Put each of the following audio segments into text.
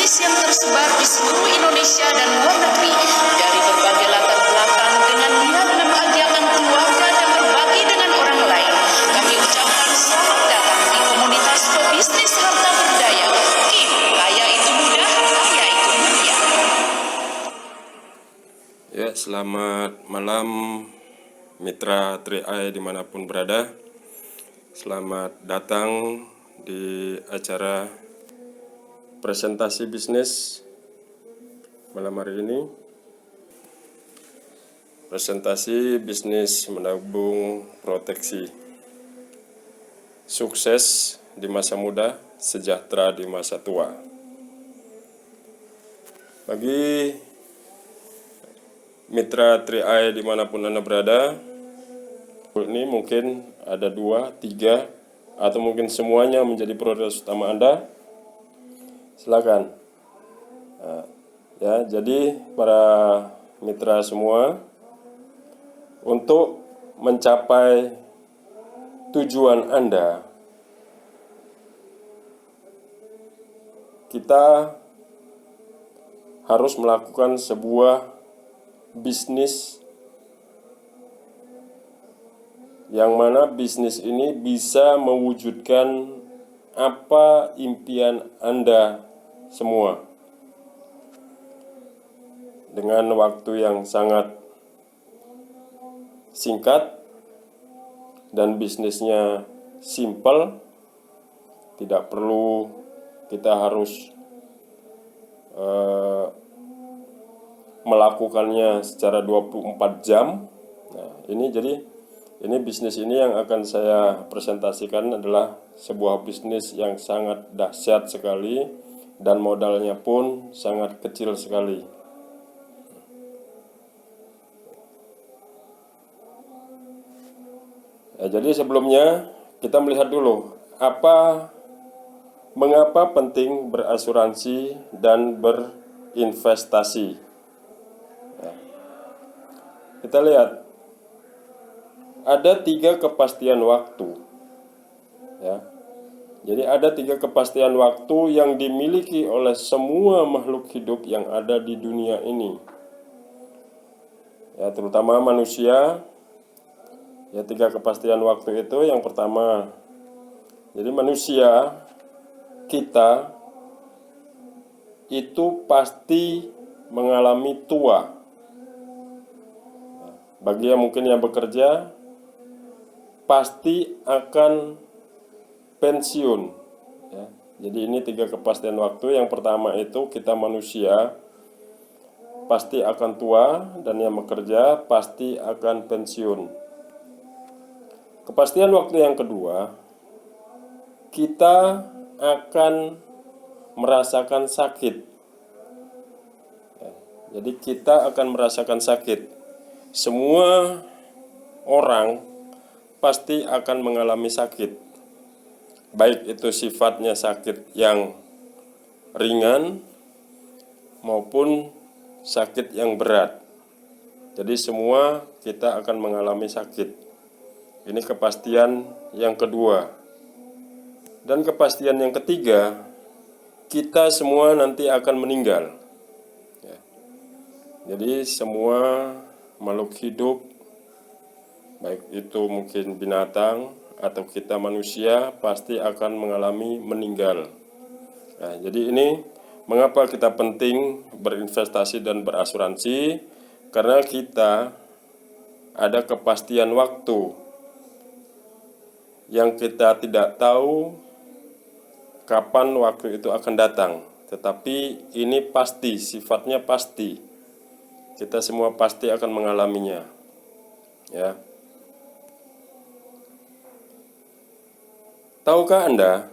bisnis yang tersebar di seluruh Indonesia dan luar negeri dari berbagai latar belakang dengan niat membahagiakan keluarga dan berbagi dengan orang lain. Kami ucapkan selamat datang di komunitas pebisnis harta berdaya. Kim, kaya itu mudah, kaya itu mulia. Ya, selamat malam mitra 3i dimanapun berada. Selamat datang di acara presentasi bisnis malam hari ini. Presentasi bisnis menabung proteksi. Sukses di masa muda, sejahtera di masa tua. Bagi mitra 3i dimanapun Anda berada, ini mungkin ada 2, 3, atau mungkin semuanya menjadi prioritas utama Anda. Silakan. Nah, ya, jadi para mitra semua, untuk mencapai tujuan Anda, kita harus melakukan sebuah bisnis yang mana bisnis ini bisa mewujudkan apa impian Anda semua dengan waktu yang sangat singkat dan bisnisnya simple. Tidak perlu kita harus melakukannya secara 24 jam. Nah, ini bisnis ini yang akan saya presentasikan adalah sebuah bisnis yang sangat dahsyat sekali dan modalnya pun sangat kecil sekali. Ya, jadi sebelumnya kita melihat dulu mengapa penting berasuransi dan berinvestasi. Ya. Kita lihat. Ada 3 kepastian waktu, ya. Jadi ada 3 kepastian waktu yang dimiliki oleh semua makhluk hidup yang ada di dunia ini, ya, terutama manusia. Ya, 3 kepastian waktu itu yang pertama, jadi manusia kita itu pasti mengalami tua. Bagi yang mungkin yang bekerja, pasti akan pensiun, ya. Jadi ini 3 kepastian waktu. Yang pertama itu kita manusia pasti akan tua, dan yang bekerja pasti akan pensiun. Kepastian waktu yang kedua, kita akan merasakan sakit, ya. Jadi kita akan merasakan sakit. Semua orang pasti akan mengalami sakit, baik itu sifatnya sakit yang ringan maupun sakit yang berat. Jadi semua kita akan mengalami sakit. Ini kepastian yang kedua. Dan kepastian yang ketiga, kita semua nanti akan meninggal, ya. Jadi semua makhluk hidup, baik itu mungkin binatang atau kita manusia, pasti akan mengalami meninggal. Nah, jadi ini mengapa kita penting berinvestasi dan berasuransi, karena kita ada kepastian waktu yang kita tidak tahu kapan waktu itu akan datang. Tetapi ini pasti, sifatnya pasti. Kita semua pasti akan mengalaminya, ya. Tahukah Anda,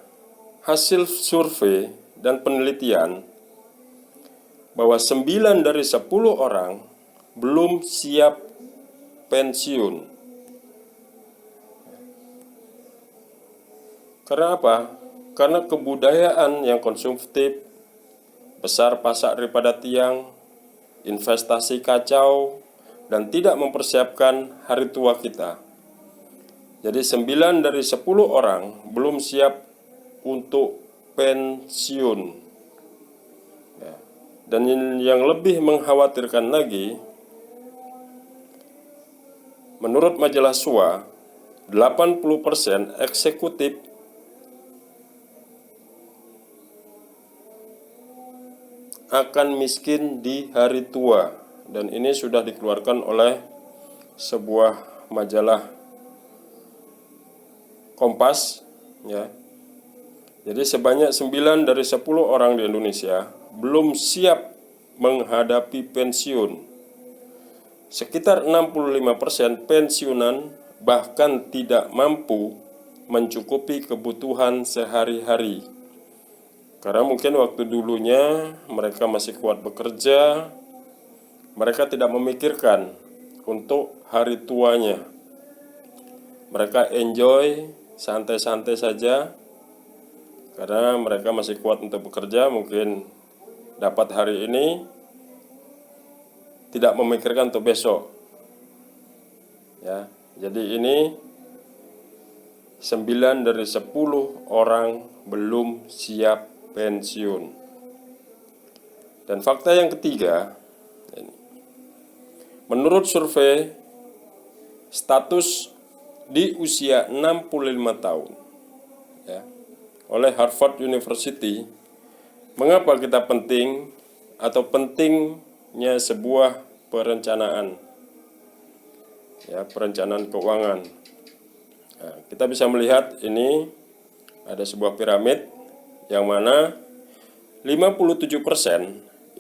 hasil survei dan penelitian bahwa 9 dari 10 orang belum siap pensiun. Karena apa? Karena kebudayaan yang konsumtif, besar pasak daripada tiang, investasi kacau, dan tidak mempersiapkan hari tua kita. Jadi 9 dari 10 orang belum siap untuk pensiun. Dan yang lebih mengkhawatirkan lagi, menurut majalah SUA, 80% eksekutif akan miskin di hari tua. Dan ini sudah dikeluarkan oleh sebuah majalah Kompas, ya. Jadi sebanyak 9 dari 10 orang di Indonesia belum siap menghadapi pensiun. Sekitar 65% pensiunan bahkan tidak mampu mencukupi kebutuhan sehari-hari. Karena mungkin waktu dulunya mereka masih kuat bekerja, mereka tidak memikirkan untuk hari tuanya. Mereka enjoy, santai-santai saja, karena mereka masih kuat untuk bekerja, mungkin dapat hari ini, tidak memikirkan untuk besok. Ya, jadi ini 9 dari 10 orang belum siap pensiun. Dan fakta yang ketiga, menurut survei status di usia 65 tahun, ya, oleh Harvard University, mengapa kita penting atau pentingnya sebuah perencanaan, ya, perencanaan keuangan. Nah, kita bisa melihat ini ada sebuah piramid yang mana 57%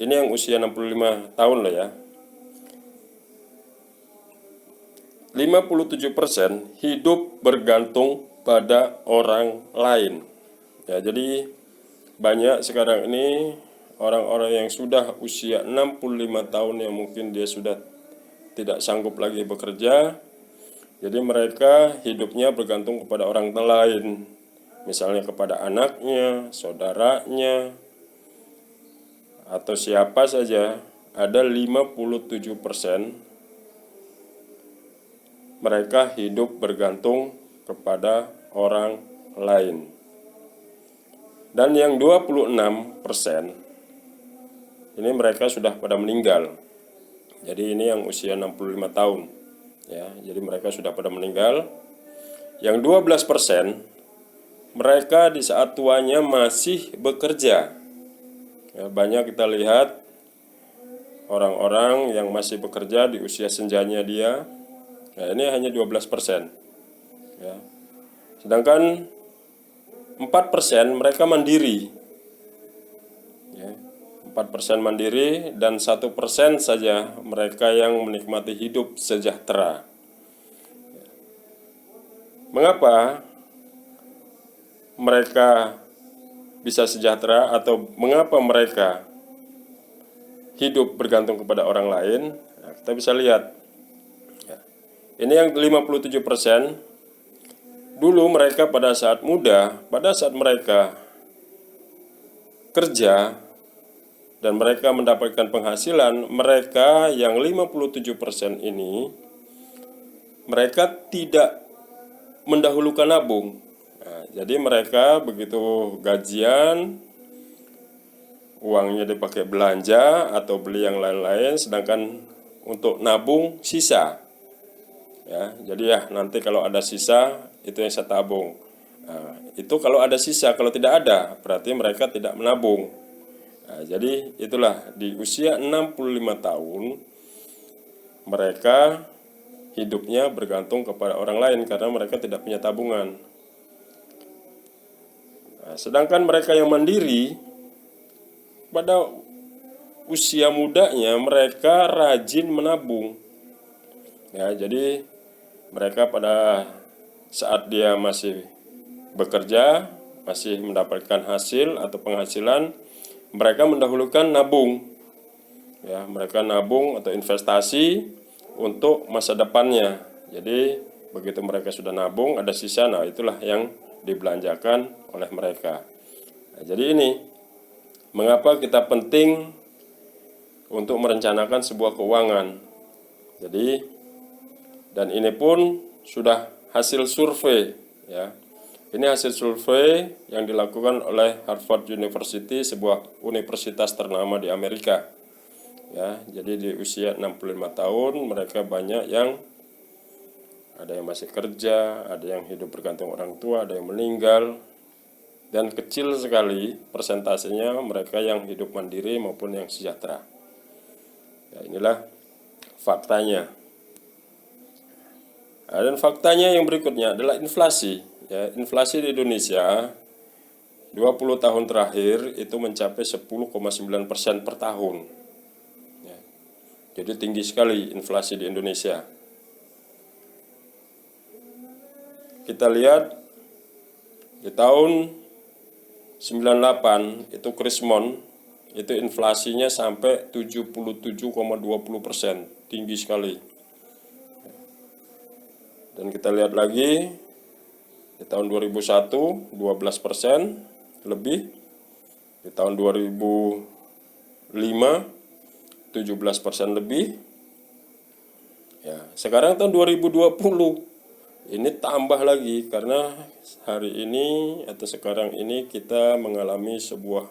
ini yang usia 65 tahun lah ya. 57% hidup bergantung pada orang lain. Ya, jadi banyak sekarang ini orang-orang yang sudah usia 65 tahun yang mungkin dia sudah tidak sanggup lagi bekerja. Jadi mereka hidupnya bergantung kepada orang lain. Misalnya kepada anaknya, saudaranya, atau siapa saja. Ada 57% mereka hidup bergantung kepada orang lain. Dan yang 26% ini mereka sudah pada meninggal. Jadi ini yang usia 65 tahun. Ya, jadi mereka sudah pada meninggal. Yang 12% mereka di saat tuanya masih bekerja. Ya, banyak kita lihat orang-orang yang masih bekerja di usia senjanya dia. Nah, ini hanya 12%. Ya. Sedangkan 4% mereka mandiri, ya, 4% mandiri, dan 1% saja mereka yang menikmati hidup sejahtera. Mengapa mereka bisa sejahtera atau mengapa mereka hidup bergantung kepada orang lain? Nah, kita bisa lihat. Ya. Ini yang 57%. Dulu mereka pada saat muda, pada saat mereka kerja dan mereka mendapatkan penghasilan, mereka yang 57% ini, mereka tidak mendahulukan nabung. Nah, jadi mereka begitu gajian, uangnya dipakai belanja atau beli yang lain-lain, sedangkan untuk nabung sisa. Ya, jadi ya nanti kalau ada sisa itu yang saya tabung. Nah, itu kalau ada sisa, kalau tidak ada berarti mereka tidak menabung. Nah, jadi itulah di usia 65 tahun mereka hidupnya bergantung kepada orang lain karena mereka tidak punya tabungan. Nah, sedangkan mereka yang mandiri pada usia mudanya mereka rajin menabung. Ya, jadi mereka pada saat dia masih bekerja, masih mendapatkan hasil atau penghasilan, mereka mendahulukan nabung. Ya, mereka nabung atau investasi untuk masa depannya. Jadi begitu mereka sudah nabung, ada sisa, nah itulah yang dibelanjakan oleh mereka. Nah, jadi ini mengapa kita penting untuk merencanakan sebuah keuangan. Jadi dan ini pun sudah hasil survei, ya. Ini hasil survei yang dilakukan oleh Harvard University, sebuah universitas ternama di Amerika. Ya, jadi di usia 65 tahun mereka banyak yang ada yang masih kerja, ada yang hidup bergantung orang tua, ada yang meninggal, dan kecil sekali persentasenya mereka yang hidup mandiri maupun yang sejahtera. Ya, inilah faktanya. Nah, dan faktanya yang berikutnya adalah inflasi. Ya, inflasi di Indonesia 20 tahun terakhir itu mencapai 10,9% per tahun. Ya, jadi tinggi sekali inflasi di Indonesia. Kita lihat di tahun 98 itu Krismon, itu inflasinya sampai 77,20%, tinggi sekali. Dan kita lihat lagi di tahun 2001 12% lebih, di tahun 2005 17% lebih. Ya, sekarang tahun 2020 ini tambah lagi karena hari ini atau sekarang ini kita mengalami sebuah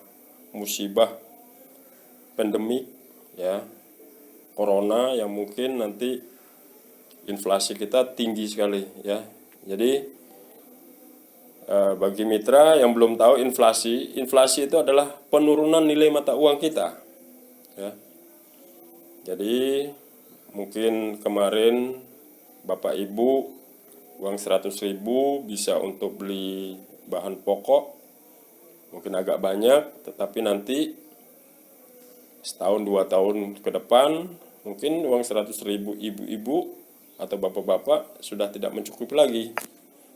musibah pandemik, ya, corona, yang mungkin nanti inflasi kita tinggi sekali, ya. Jadi bagi mitra yang belum tahu, inflasi itu adalah penurunan nilai mata uang kita, ya. Jadi mungkin kemarin Bapak Ibu uang 100.000 bisa untuk beli bahan pokok, mungkin agak banyak, tetapi nanti setahun 2 tahun ke depan mungkin uang 100.000 ibu-ibu atau bapak-bapak sudah tidak mencukupi lagi.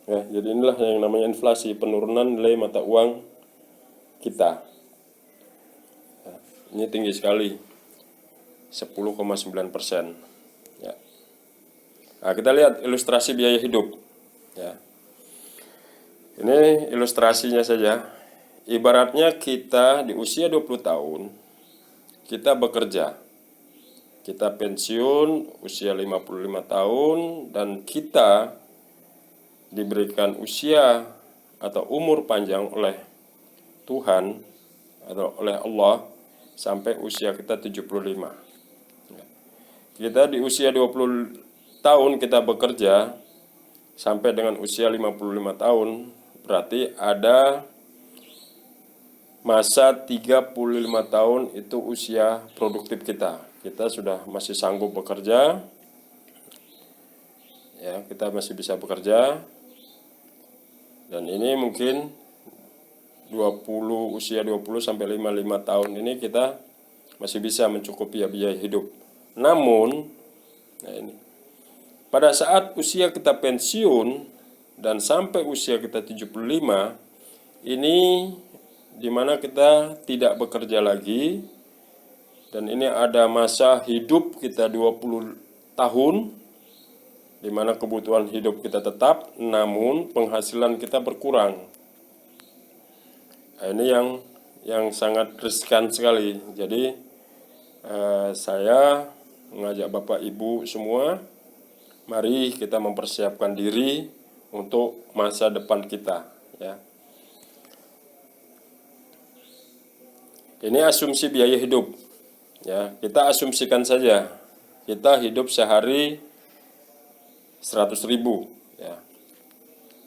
Ya, jadi inilah yang namanya inflasi, penurunan nilai mata uang kita. Ya, ini tinggi sekali, 10,9%. Ya. Nah, kita lihat ilustrasi biaya hidup. Ya. Ini ilustrasinya saja. Ibaratnya kita di usia 20 tahun, kita bekerja. Kita pensiun usia 55 tahun dan kita diberikan usia atau umur panjang oleh Tuhan atau oleh Allah sampai usia kita 75. Kita di usia 20 tahun kita bekerja sampai dengan usia 55 tahun, berarti ada masa 35 tahun itu usia produktif kita. Kita sudah masih sanggup bekerja, ya, kita masih bisa bekerja. Dan ini mungkin usia 20 sampai 55 tahun ini kita masih bisa mencukupi biaya hidup. Namun, nah ini, pada saat usia kita pensiun dan sampai usia kita 75, ini dimana kita tidak bekerja lagi, dan ini ada masa hidup kita 20 tahun, di mana kebutuhan hidup kita tetap, namun penghasilan kita berkurang. Nah, ini yang sangat riskan sekali. Jadi saya mengajak Bapak Ibu semua, mari kita mempersiapkan diri untuk masa depan kita, ya. Ini asumsi biaya hidup, ya. Kita asumsikan saja kita hidup sehari 100.000, ya.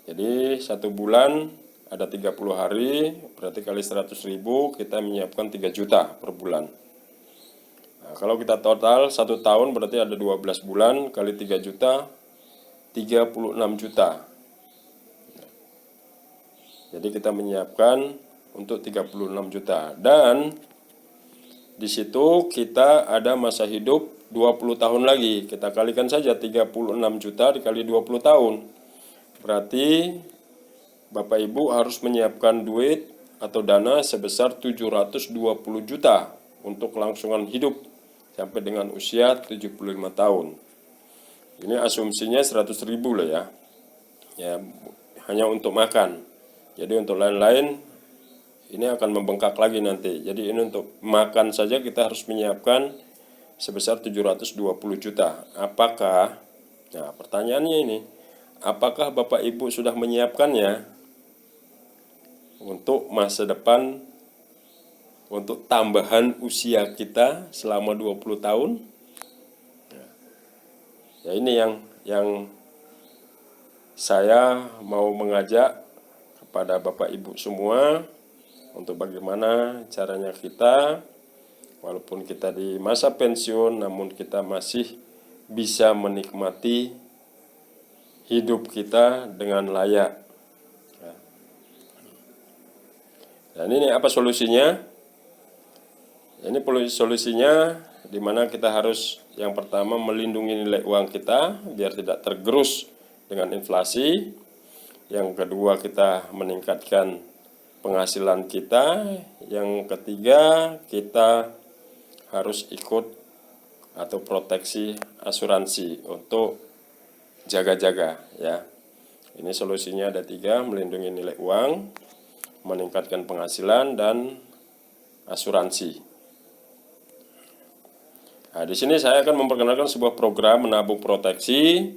Jadi 1 bulan ada 30 hari, berarti kali 100.000 kita menyiapkan 3 juta per bulan. Nah, kalau kita total 1 tahun berarti ada 12 bulan kali 3 juta, 36 juta. Jadi kita menyiapkan untuk 36 juta. Dan di situ kita ada masa hidup 20 tahun lagi. Kita kalikan saja 36 juta dikali 20 tahun. Berarti Bapak Ibu harus menyiapkan duit atau dana sebesar 720 juta untuk kelangsungan hidup sampai dengan usia 75 tahun. Ini asumsinya 100.000 lah, ya. Ya, hanya untuk makan. Jadi untuk lain-lain ini akan membengkak lagi nanti. Jadi ini untuk makan saja kita harus menyiapkan sebesar 720 juta. Apakah, nah pertanyaannya ini, apakah Bapak Ibu sudah menyiapkannya? untuk masa depan, untuk tambahan usia kita selama 20 tahun. Ya, ini yang saya mau mengajak kepada Bapak Ibu semua untuk bagaimana caranya kita, walaupun kita di masa pensiun, namun kita masih bisa menikmati hidup kita dengan layak. Dan ini apa solusinya? Ini solusinya di mana kita harus yang pertama melindungi nilai uang kita biar tidak tergerus dengan inflasi. Yang kedua, kita meningkatkan penghasilan kita. Yang ketiga, kita harus ikut atau proteksi asuransi untuk jaga-jaga ya. Ini solusinya ada 3, melindungi nilai uang, meningkatkan penghasilan, dan asuransi. Nah, di sini saya akan memperkenalkan sebuah program menabung proteksi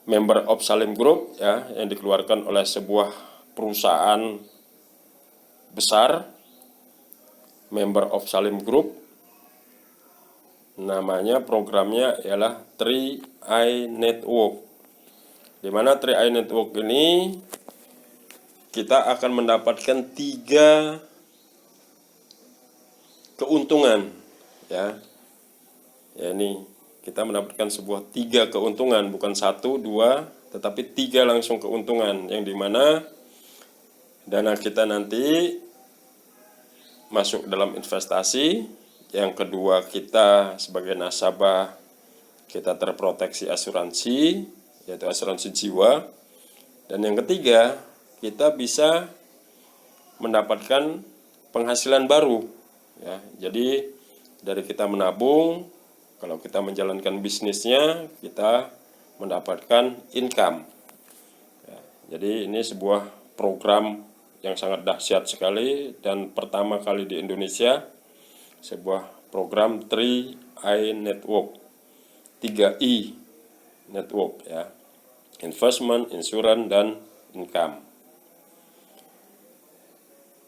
Member of Salim Group ya, yang dikeluarkan oleh sebuah perusahaan besar, Member of Salim Group. Namanya, programnya ialah 3i Network. Di mana 3i Network ini kita akan mendapatkan 3 keuntungan ya. Ya, ini kita mendapatkan sebuah 3 keuntungan, bukan 1, 2, tetapi 3 langsung keuntungan, yang dimana dana kita nanti masuk dalam investasi. Yang kedua, kita sebagai nasabah kita terproteksi asuransi, yaitu asuransi jiwa. Dan yang ketiga, kita bisa mendapatkan penghasilan baru ya. Jadi dari kita menabung, kalau kita menjalankan bisnisnya, kita mendapatkan income ya. Jadi ini sebuah program yang sangat dahsyat sekali dan pertama kali di Indonesia, sebuah program 3i Network, 3i Network ya. Investment, insurance, dan income.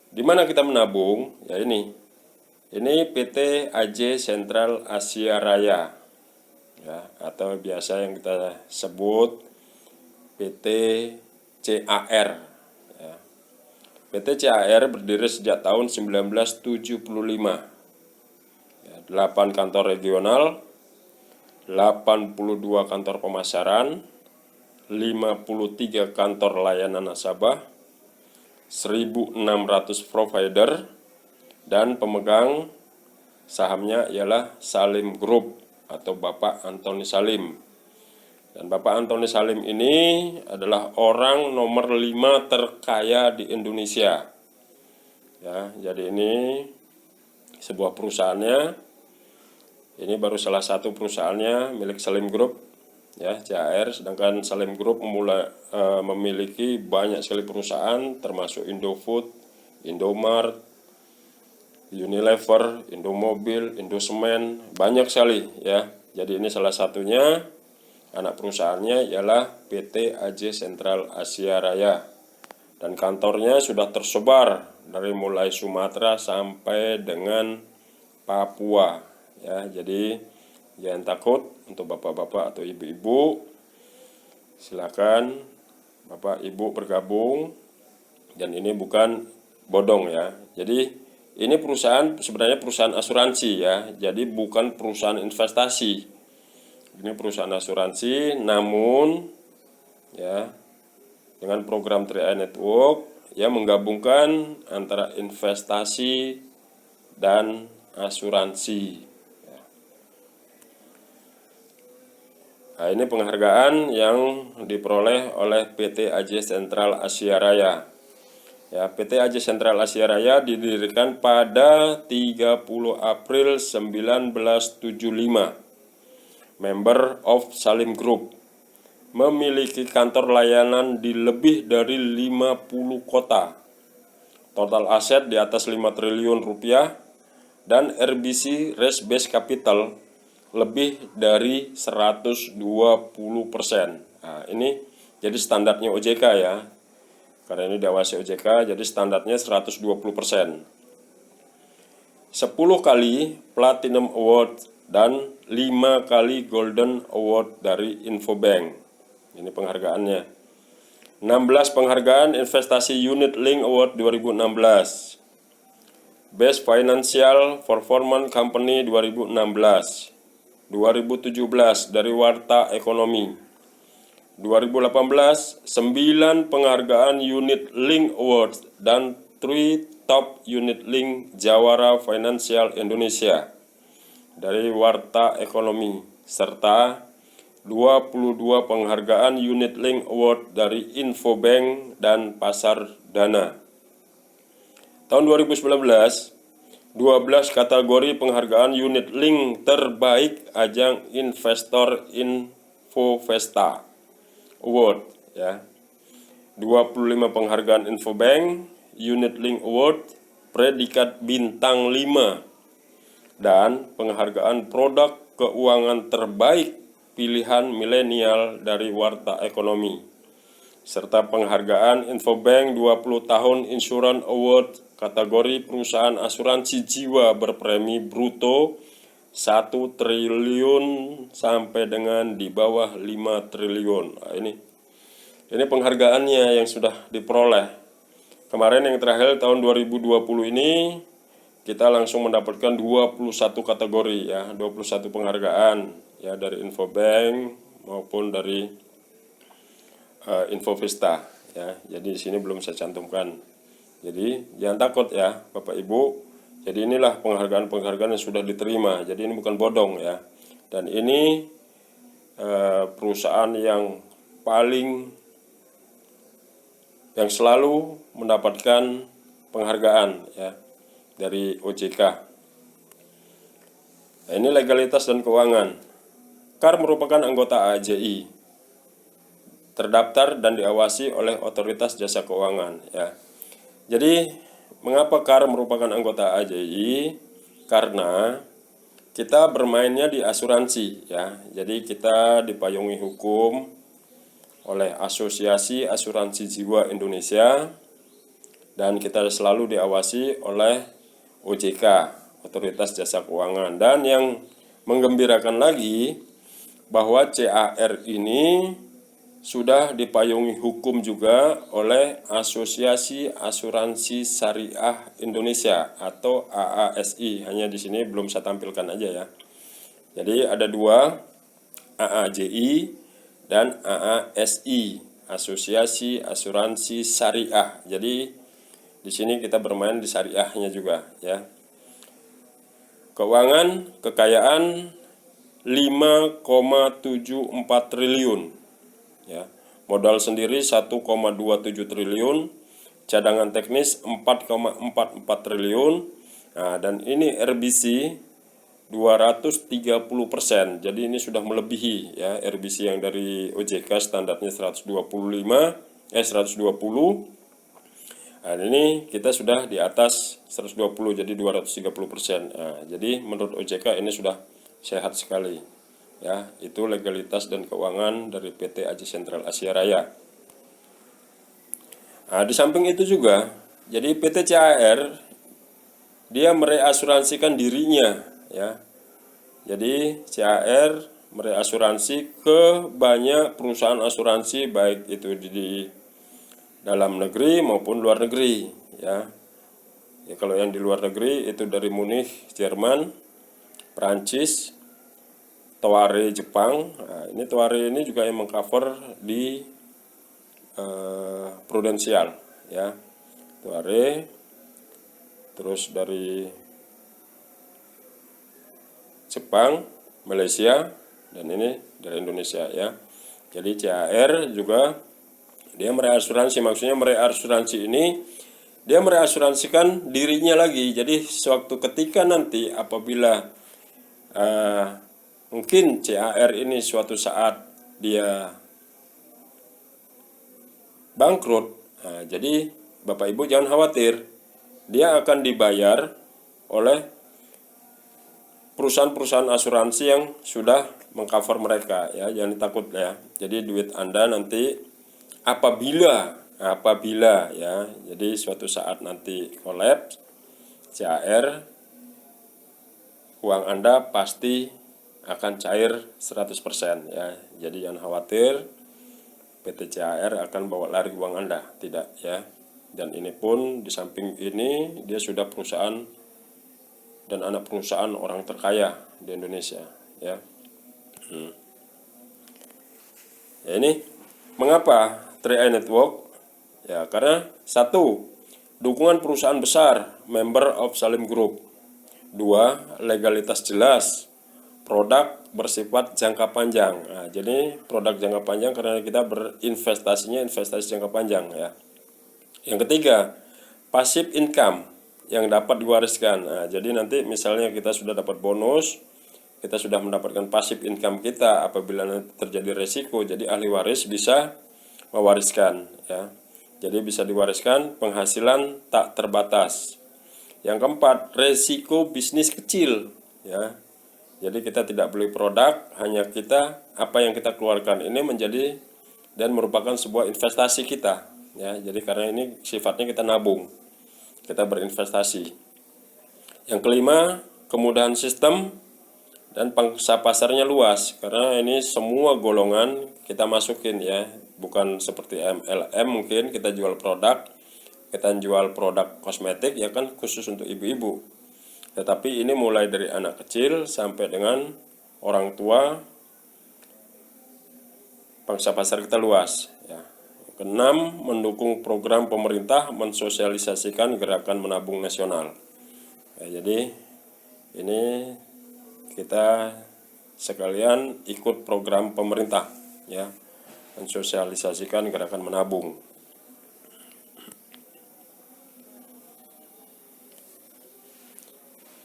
Di mana kita menabung? Ya ini PT AJ Sentral Asia Raya ya, atau biasa yang kita sebut PT CAR ya. PT CAR berdiri sejak tahun 1975 ya, 8 kantor regional, 82 kantor pemasaran, 53 kantor layanan nasabah, 1.600 provider, dan pemegang sahamnya ialah Salim Group atau Bapak Antoni Salim. Dan Bapak Antoni Salim ini adalah orang nomor 5 terkaya di Indonesia. Ya, jadi ini sebuah perusahaannya. Ini baru salah satu perusahaannya milik Salim Group ya, CAR. Sedangkan Salim Group memiliki banyak sekali perusahaan, termasuk Indofood, Indomart, Unilever, Indomobil, Indosemen, banyak sekali ya. Jadi ini salah satunya, anak perusahaannya ialah PT AJ Sentral Asia Raya. Dan kantornya sudah tersebar dari mulai Sumatera sampai dengan Papua ya. Jadi jangan takut untuk bapak-bapak atau ibu-ibu, silakan bapak ibu bergabung. Dan ini bukan bodong ya. Jadi ini perusahaan sebenarnya perusahaan asuransi ya. Jadi bukan perusahaan investasi. Ini perusahaan asuransi, namun ya dengan program 3i Network ya menggabungkan antara investasi dan asuransi. Nah, ini penghargaan yang diperoleh oleh PT AJ Sentral Asia Raya. Ya, PT AJ Sentral Asia Raya didirikan pada 30 April 1975. Member of Salim Group. Memiliki kantor layanan di lebih dari 50 kota. Total aset di atas 5 triliun rupiah dan RBC Risk Based Capital lebih dari 120%. Nah, ini jadi standarnya OJK ya. karena ini diawasi OJK, jadi standarnya 120%. 10 kali Platinum Award dan 5 kali Golden Award dari Infobank. Ini penghargaannya. 16 penghargaan investasi Unit Link Award 2016. Best Financial Performance Company 2016. 2017 dari Warta Ekonomi. 2018 9 penghargaan Unit Link Awards dan 3 Top Unit Link Jawara Financial Indonesia dari Warta Ekonomi serta 22 penghargaan Unit Link Award dari Infobank dan Pasar Dana. Tahun 2019 12 kategori penghargaan Unit Link terbaik ajang Investor Infovesta Award ya. 25 penghargaan Infobank Unit Link Award predikat bintang 5 dan penghargaan produk keuangan terbaik pilihan milenial dari Warta Ekonomi serta penghargaan Infobank 20 tahun Insurance Award kategori perusahaan asuransi jiwa berpremi bruto 1 triliun sampai dengan di bawah 5 triliun. Nah, ini penghargaannya yang sudah diperoleh. Kemarin yang terakhir tahun 2020 ini kita langsung mendapatkan 21 kategori ya, 21 penghargaan ya dari Infobank maupun dari Infovesta ya. Jadi di sini belum saya cantumkan. Jadi jangan takut ya Bapak Ibu. Jadi inilah penghargaan-penghargaan yang sudah diterima. Jadi ini bukan bodong ya. Dan ini perusahaan yang selalu mendapatkan penghargaan ya dari OJK. Nah, ini legalitas dan keuangan. KAR merupakan anggota AJI, terdaftar dan diawasi oleh Otoritas Jasa Keuangan ya. Jadi mengapa KAR merupakan anggota AJI? Karena kita bermainnya di asuransi ya. Jadi kita dipayungi hukum oleh Asosiasi Asuransi Jiwa Indonesia dan kita selalu diawasi oleh OJK, Otoritas Jasa Keuangan. Dan yang menggembirakan lagi bahwa CAR ini sudah dipayungi hukum juga oleh Asosiasi Asuransi Syariah Indonesia atau AASI. Hanya di sini belum saya tampilkan aja ya. Jadi ada dua, AAJI dan AASI, Asosiasi Asuransi Syariah. Jadi di sini kita bermain di syariahnya juga ya. Keuangan kekayaan 5,74 triliun. Ya, modal sendiri 1,27 triliun, cadangan teknis 4,44 triliun. Nah, dan ini RBC 230%. Jadi ini sudah melebihi ya RBC yang dari OJK standarnya 120. Nah, ini kita sudah di atas 120 jadi 230%. Nah, jadi menurut OJK ini sudah sehat sekali. Ya, itu legalitas dan keuangan dari PT AJ Sentral Asia Raya. Nah, di samping itu juga, jadi PT CAR dia mereasuransikan dirinya, ya. Jadi CAR mereasuransi ke banyak perusahaan asuransi baik itu di dalam negeri maupun luar negeri, ya. Ya, kalau yang di luar negeri itu dari Munich, Jerman, Prancis, Toware Jepang. Nah, ini Toware ini juga yang mengcover di Prudential ya. Toware, terus dari Jepang, Malaysia, dan ini dari Indonesia ya. Jadi CAR juga dia mereasuransi, maksudnya mereasuransi ini dia mereasuransikan dirinya lagi. Jadi suatu ketika nanti apabila mungkin CAR ini suatu saat dia bangkrut, nah, jadi Bapak Ibu jangan khawatir, dia akan dibayar oleh perusahaan-perusahaan asuransi yang sudah mengcover mereka ya, jangan takut ya. Jadi duit Anda nanti apabila apabila ya, jadi suatu saat nanti kolaps CAR, uang Anda pasti akan cair 100% ya. Jadi jangan khawatir PT CAR akan bawa lari uang Anda, tidak ya. Dan ini pun di samping ini dia sudah perusahaan dan anak perusahaan orang terkaya di Indonesia ya. Ya ini mengapa 3i Network? Ya karena satu, dukungan perusahaan besar, member of Salim Group. Dua, legalitas jelas, produk bersifat jangka panjang. Nah, jadi produk jangka panjang karena kita berinvestasinya investasi jangka panjang ya. Yang ketiga, passive income yang dapat diwariskan. Nah, jadi nanti misalnya kita sudah dapat bonus, kita sudah mendapatkan passive income kita, apabila nanti terjadi resiko, jadi ahli waris bisa mewariskan ya. Jadi bisa diwariskan, penghasilan tak terbatas. Yang keempat, resiko bisnis kecil ya. Jadi kita tidak beli produk, hanya kita apa yang kita keluarkan ini menjadi dan merupakan sebuah investasi kita ya. Jadi karena ini sifatnya kita nabung, kita berinvestasi. Yang kelima, kemudahan sistem dan pangsa pasarnya luas, karena ini semua golongan kita masukin ya, bukan seperti MLM mungkin kita jual produk, kita jual produk kosmetik ya kan, khusus untuk ibu-ibu. Tetapi ini mulai dari anak kecil sampai dengan orang tua, pangsa pasar kita luas ya. Keenam, mendukung program pemerintah mensosialisasikan gerakan menabung nasional ya. Jadi ini kita sekalian ikut program pemerintah ya, mensosialisasikan gerakan menabung.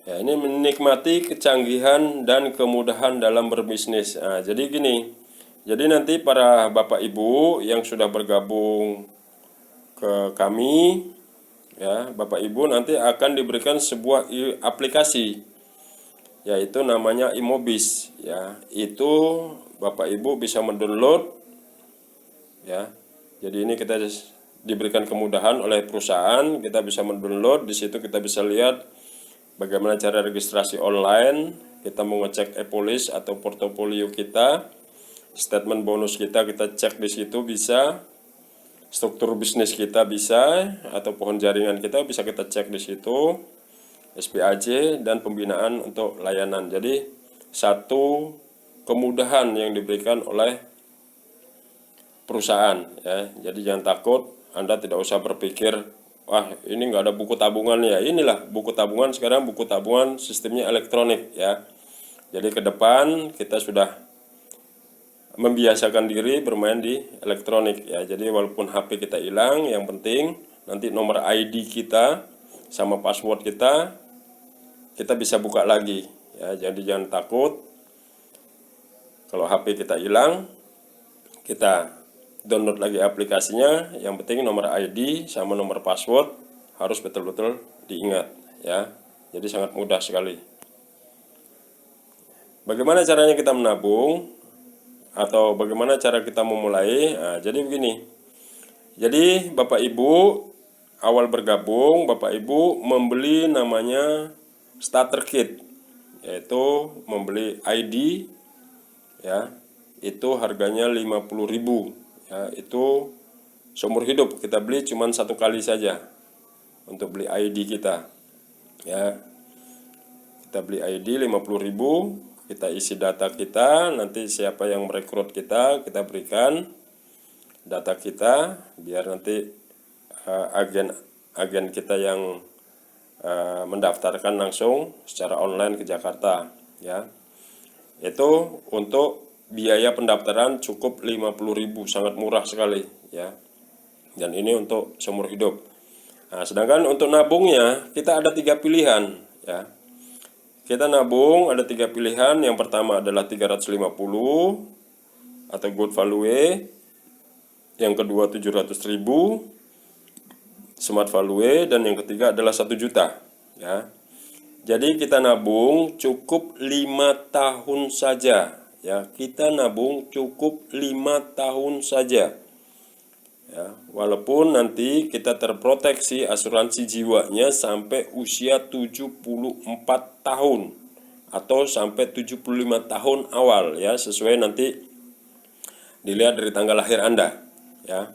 Ya, ini menikmati kecanggihan dan kemudahan dalam berbisnis. Nah, jadi gini, jadi nanti para Bapak Ibu yang sudah bergabung ke kami, ya Bapak Ibu nanti akan diberikan sebuah aplikasi, yaitu namanya Imobis. Ya, itu Bapak Ibu bisa mendownload, ya. Jadi ini kita diberikan kemudahan oleh perusahaan, kita bisa mendownload. Di situ kita bisa lihat bagaimana cara registrasi online, kita mau ngecek e-police atau portofolio kita, statement bonus kita cek di situ bisa, struktur bisnis kita bisa, atau pohon jaringan kita bisa kita cek di situ, SPAJ dan pembinaan untuk layanan. Jadi satu kemudahan yang diberikan oleh perusahaan ya. Jadi jangan takut, Anda tidak usah berpikir wah ini nggak ada buku tabungan ya. Inilah buku tabungan, sekarang buku tabungan sistemnya elektronik ya. Jadi ke depan kita sudah membiasakan diri bermain di elektronik ya. Jadi walaupun HP kita hilang, yang penting nanti nomor ID kita sama password kita bisa buka lagi ya. Jadi jangan takut kalau HP kita hilang, kita download lagi aplikasinya. Yang penting nomor ID sama nomor password harus betul-betul diingat ya. Jadi sangat mudah sekali. Bagaimana caranya kita menabung atau bagaimana cara kita memulai? Nah, jadi begini. Jadi Bapak Ibu awal bergabung, Bapak Ibu membeli namanya starter kit, yaitu membeli ID ya. Itu harganya 50.000 ya, itu seumur hidup. Kita beli cuma satu kali saja untuk beli ID kita ya. Kita beli ID 50.000, kita isi data kita, nanti siapa yang merekrut kita berikan data kita biar nanti agen kita yang mendaftarkan langsung secara online ke Jakarta ya. Itu untuk biaya pendaftaran cukup 50.000, sangat murah sekali ya. Dan ini untuk seumur hidup. Nah, sedangkan untuk nabungnya kita ada 3 pilihan ya. Kita nabung ada 3 pilihan. Yang pertama adalah 350 atau good value. Yang kedua 700.000 smart value, dan yang ketiga adalah 1 juta ya. Jadi kita nabung cukup 5 tahun saja ya. Kita nabung cukup 5 tahun saja ya, walaupun nanti kita terproteksi asuransi jiwanya sampai usia 74 tahun atau sampai 75 tahun awal ya, sesuai nanti dilihat dari tanggal lahir Anda ya.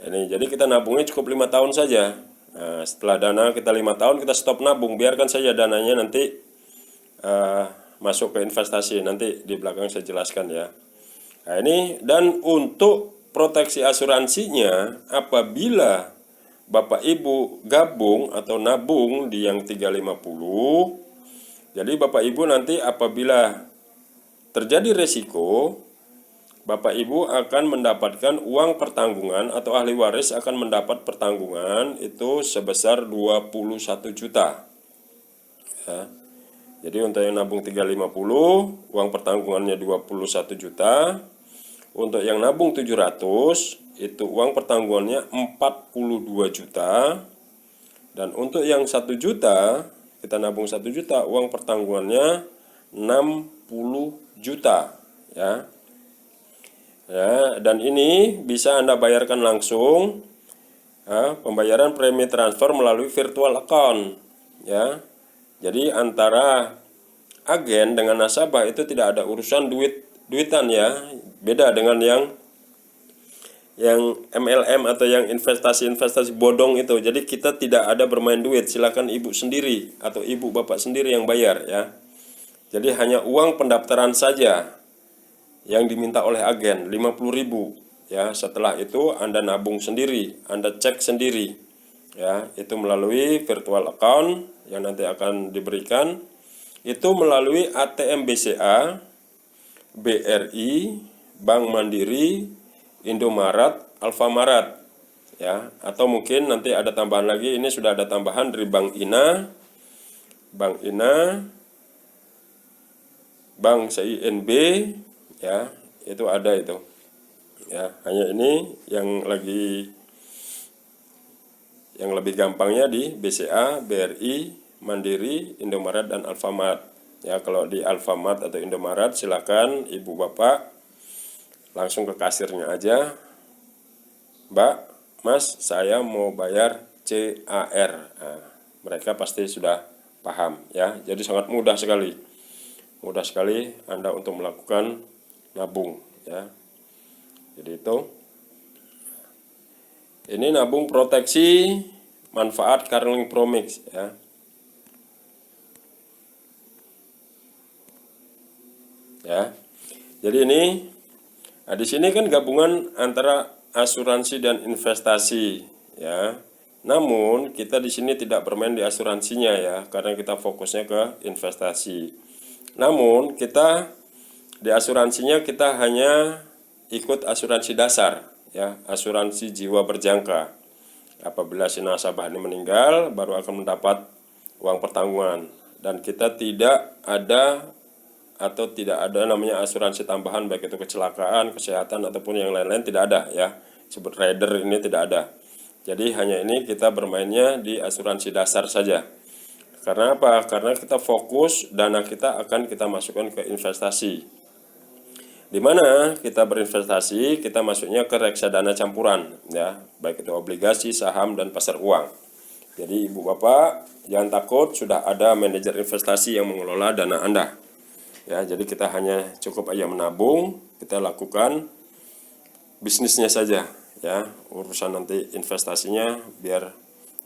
Ini jadi kita nabungnya cukup 5 tahun saja. Nah, setelah dana kita 5 tahun kita stop nabung, biarkan saja dananya nanti masuk ke investasi. Nanti di belakang saya jelaskan ya. Nah, ini dan untuk proteksi asuransinya apabila Bapak Ibu gabung atau nabung di yang 350, jadi Bapak Ibu nanti apabila terjadi resiko, Bapak Ibu akan mendapatkan uang pertanggungan atau ahli waris akan mendapat pertanggungan itu sebesar 21 juta. Ya. Jadi untuk yang nabung 350, uang pertanggungannya 21 juta. Untuk yang nabung 700, itu uang pertanggungannya 42 juta. Dan untuk yang 1 juta, kita nabung 1 juta, uang pertanggungannya 60 juta. Ya. Ya, dan ini bisa Anda bayarkan langsung ya, pembayaran premi transfer melalui virtual account ya. Jadi antara agen dengan nasabah itu tidak ada urusan duitan ya. Beda dengan yang MLM atau yang investasi bodong itu. Jadi kita tidak ada bermain duit, silakan ibu sendiri atau ibu bapak sendiri yang bayar ya. Jadi hanya uang pendaftaran saja yang diminta oleh agen 50.000 ya. Setelah itu Anda nabung sendiri, Anda cek sendiri ya, itu melalui virtual account yang nanti akan diberikan, itu melalui ATM BCA, BRI, Bank Mandiri, Indomaret, Alfamaret ya, atau mungkin nanti ada tambahan lagi, ini sudah ada tambahan dari Bank Ina, Bank CINB ya, itu ada itu ya. Hanya ini yang lebih gampangnya di BCA, BRI, Mandiri, Indomaret dan Alfamart ya. Kalau di Alfamart atau Indomaret silakan ibu bapak langsung ke kasirnya aja, Mbak, Mas, saya mau bayar CAR. Nah, mereka pasti sudah paham ya. Jadi sangat mudah sekali Anda untuk melakukan nabung ya. Jadi itu ini nabung proteksi manfaat Carling Promix ya. Ya. Jadi ini di sini kan gabungan antara asuransi dan investasi ya. Namun kita di sini tidak bermain di asuransinya ya, karena kita fokusnya ke investasi. Namun kita di asuransinya kita hanya ikut asuransi dasar ya, asuransi jiwa berjangka. Apabila si nasabah ini meninggal baru akan mendapat uang pertanggungan, dan kita tidak ada namanya asuransi tambahan, baik itu kecelakaan, kesehatan ataupun yang lain-lain, tidak ada ya. Sebut rider ini tidak ada. Jadi hanya ini kita bermainnya di asuransi dasar saja. Karena apa? Karena kita fokus dana kita akan kita masukkan ke investasi. Di mana kita berinvestasi, kita masuknya ke reksadana campuran ya, baik itu obligasi, saham dan pasar uang. Jadi ibu bapak jangan takut, sudah ada manajer investasi yang mengelola dana Anda. Ya, jadi kita hanya cukup aja menabung, kita lakukan bisnisnya saja ya. Urusan nanti investasinya biar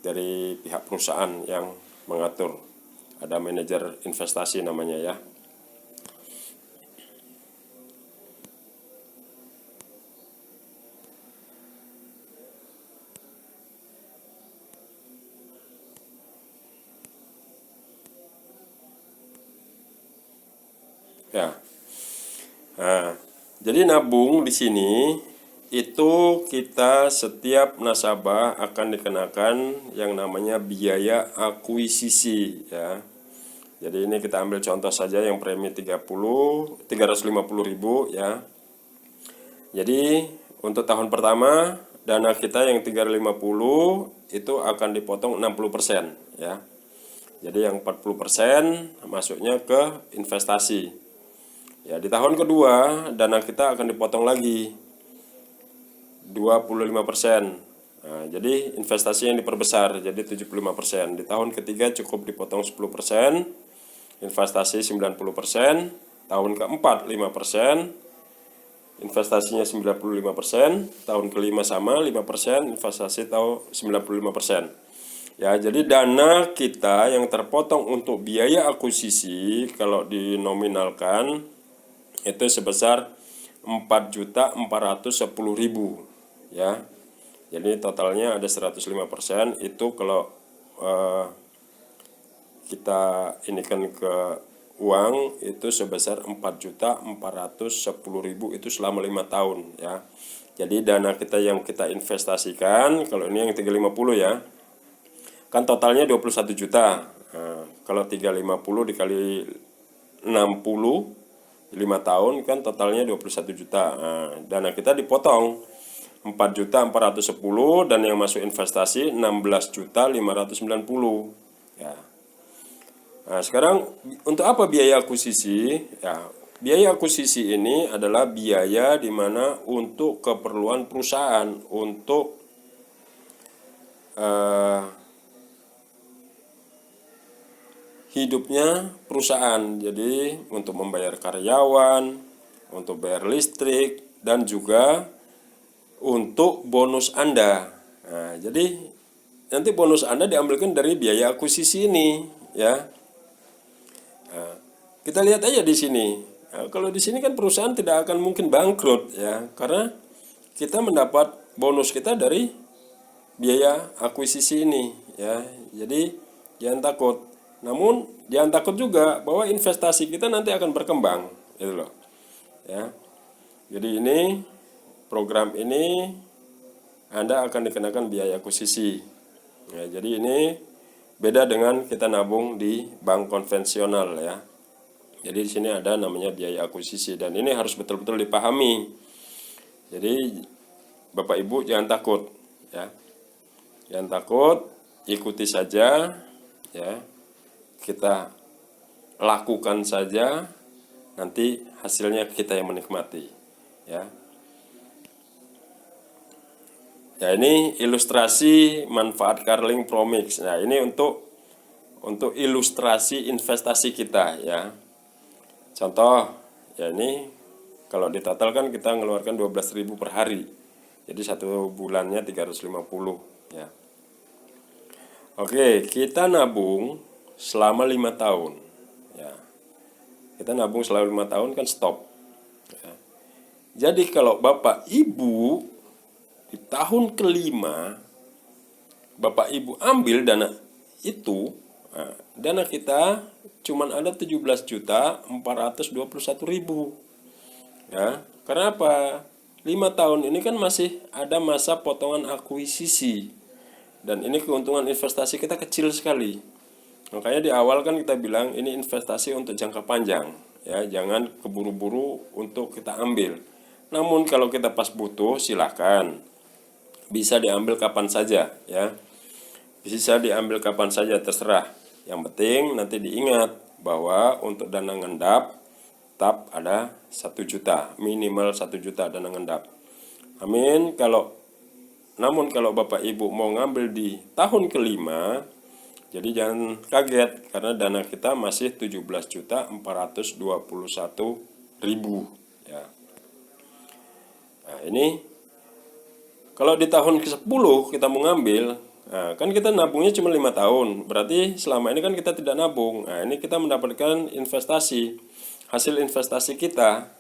dari pihak perusahaan yang mengatur. Ada manajer investasi namanya ya. Ya. Nah, jadi nabung di sini itu kita setiap nasabah akan dikenakan yang namanya biaya akuisisi ya. Jadi ini kita ambil contoh saja yang premi 350.000 ya. Jadi untuk tahun pertama dana kita yang 350 itu akan dipotong 60% ya. Jadi yang 40% masuknya ke investasi. Ya, di tahun kedua dana kita akan dipotong lagi 25%. Nah, jadi investasi yang diperbesar jadi 75%. Di tahun ketiga cukup dipotong 10%, investasi 90%, tahun keempat 5%, investasinya 95%, tahun kelima sama 5%, investasi tahun 95%. Ya, jadi dana kita yang terpotong untuk biaya akuisisi kalau dinominalkan itu sebesar 4.410.000 ya. Jadi totalnya ada 105%. Itu kalau kita inikan ke uang itu sebesar 4.410.000 itu selama 5 tahun ya. Jadi dana kita yang kita investasikan, kalau ini yang 350 ya, kan totalnya 21 juta. Nah, kalau 350 dikali 60 5 tahun kan totalnya 21 juta. Nah, dana kita dipotong 4.410 dan yang masuk investasi 16.590 ya. Nah, sekarang untuk apa biaya akuisisi? Ya, biaya akuisisi ini adalah biaya di mana untuk keperluan perusahaan, untuk hidupnya perusahaan. Jadi untuk membayar karyawan, untuk bayar listrik, dan juga untuk bonus Anda. Nah, jadi nanti bonus Anda diambilkan dari biaya akuisisi ini ya. Nah, kita lihat aja di sini. Nah, kalau di sini kan perusahaan tidak akan mungkin bangkrut ya, karena kita mendapat bonus kita dari biaya akuisisi ini ya. Jadi jangan takut. Namun jangan takut juga bahwa investasi kita nanti akan berkembang gitu loh. Ya. Jadi ini program ini Anda akan dikenakan biaya akuisisi. Ya, jadi ini beda dengan kita nabung di bank konvensional ya. Jadi di sini ada namanya biaya akuisisi dan ini harus betul-betul dipahami. Jadi Bapak Ibu jangan takut ya. Jangan takut, ikuti saja ya. Kita lakukan saja, nanti hasilnya kita yang menikmati ya. Ya, ini ilustrasi manfaat Carling Promix. Nah, ini untuk ilustrasi investasi kita ya. Contoh, ya ini kalau ditotal kan kita ngeluarkan 12.000 per hari. Jadi satu bulannya 350 ya. Oke, kita nabung selama 5 tahun ya. Kita nabung selama 5 tahun kan stop ya. Jadi kalau Bapak Ibu di tahun kelima Bapak Ibu ambil dana itu, nah, dana kita cuman ada 17.421.000 ya. Karena apa? 5 tahun ini kan masih ada masa potongan akuisisi. Dan ini keuntungan investasi kita kecil sekali. Makanya di awal kan kita bilang ini investasi untuk jangka panjang ya, jangan keburu-buru untuk kita ambil. Namun kalau kita pas butuh silakan. Bisa diambil kapan saja ya. Bisa diambil kapan saja terserah. Yang penting nanti diingat bahwa untuk dana ngendap tetap ada 1 juta, minimal 1 juta dana ngendap. Amin. Namun kalau Bapak Ibu mau ngambil di tahun kelima, jadi jangan kaget karena dana kita masih 17.421.000 ya. Nah, ini kalau di tahun ke-10 kita mau ngambil, nah, kan kita nabungnya cuma 5 tahun. Berarti selama ini kan kita tidak nabung. Nah, ini kita mendapatkan investasi, hasil investasi kita.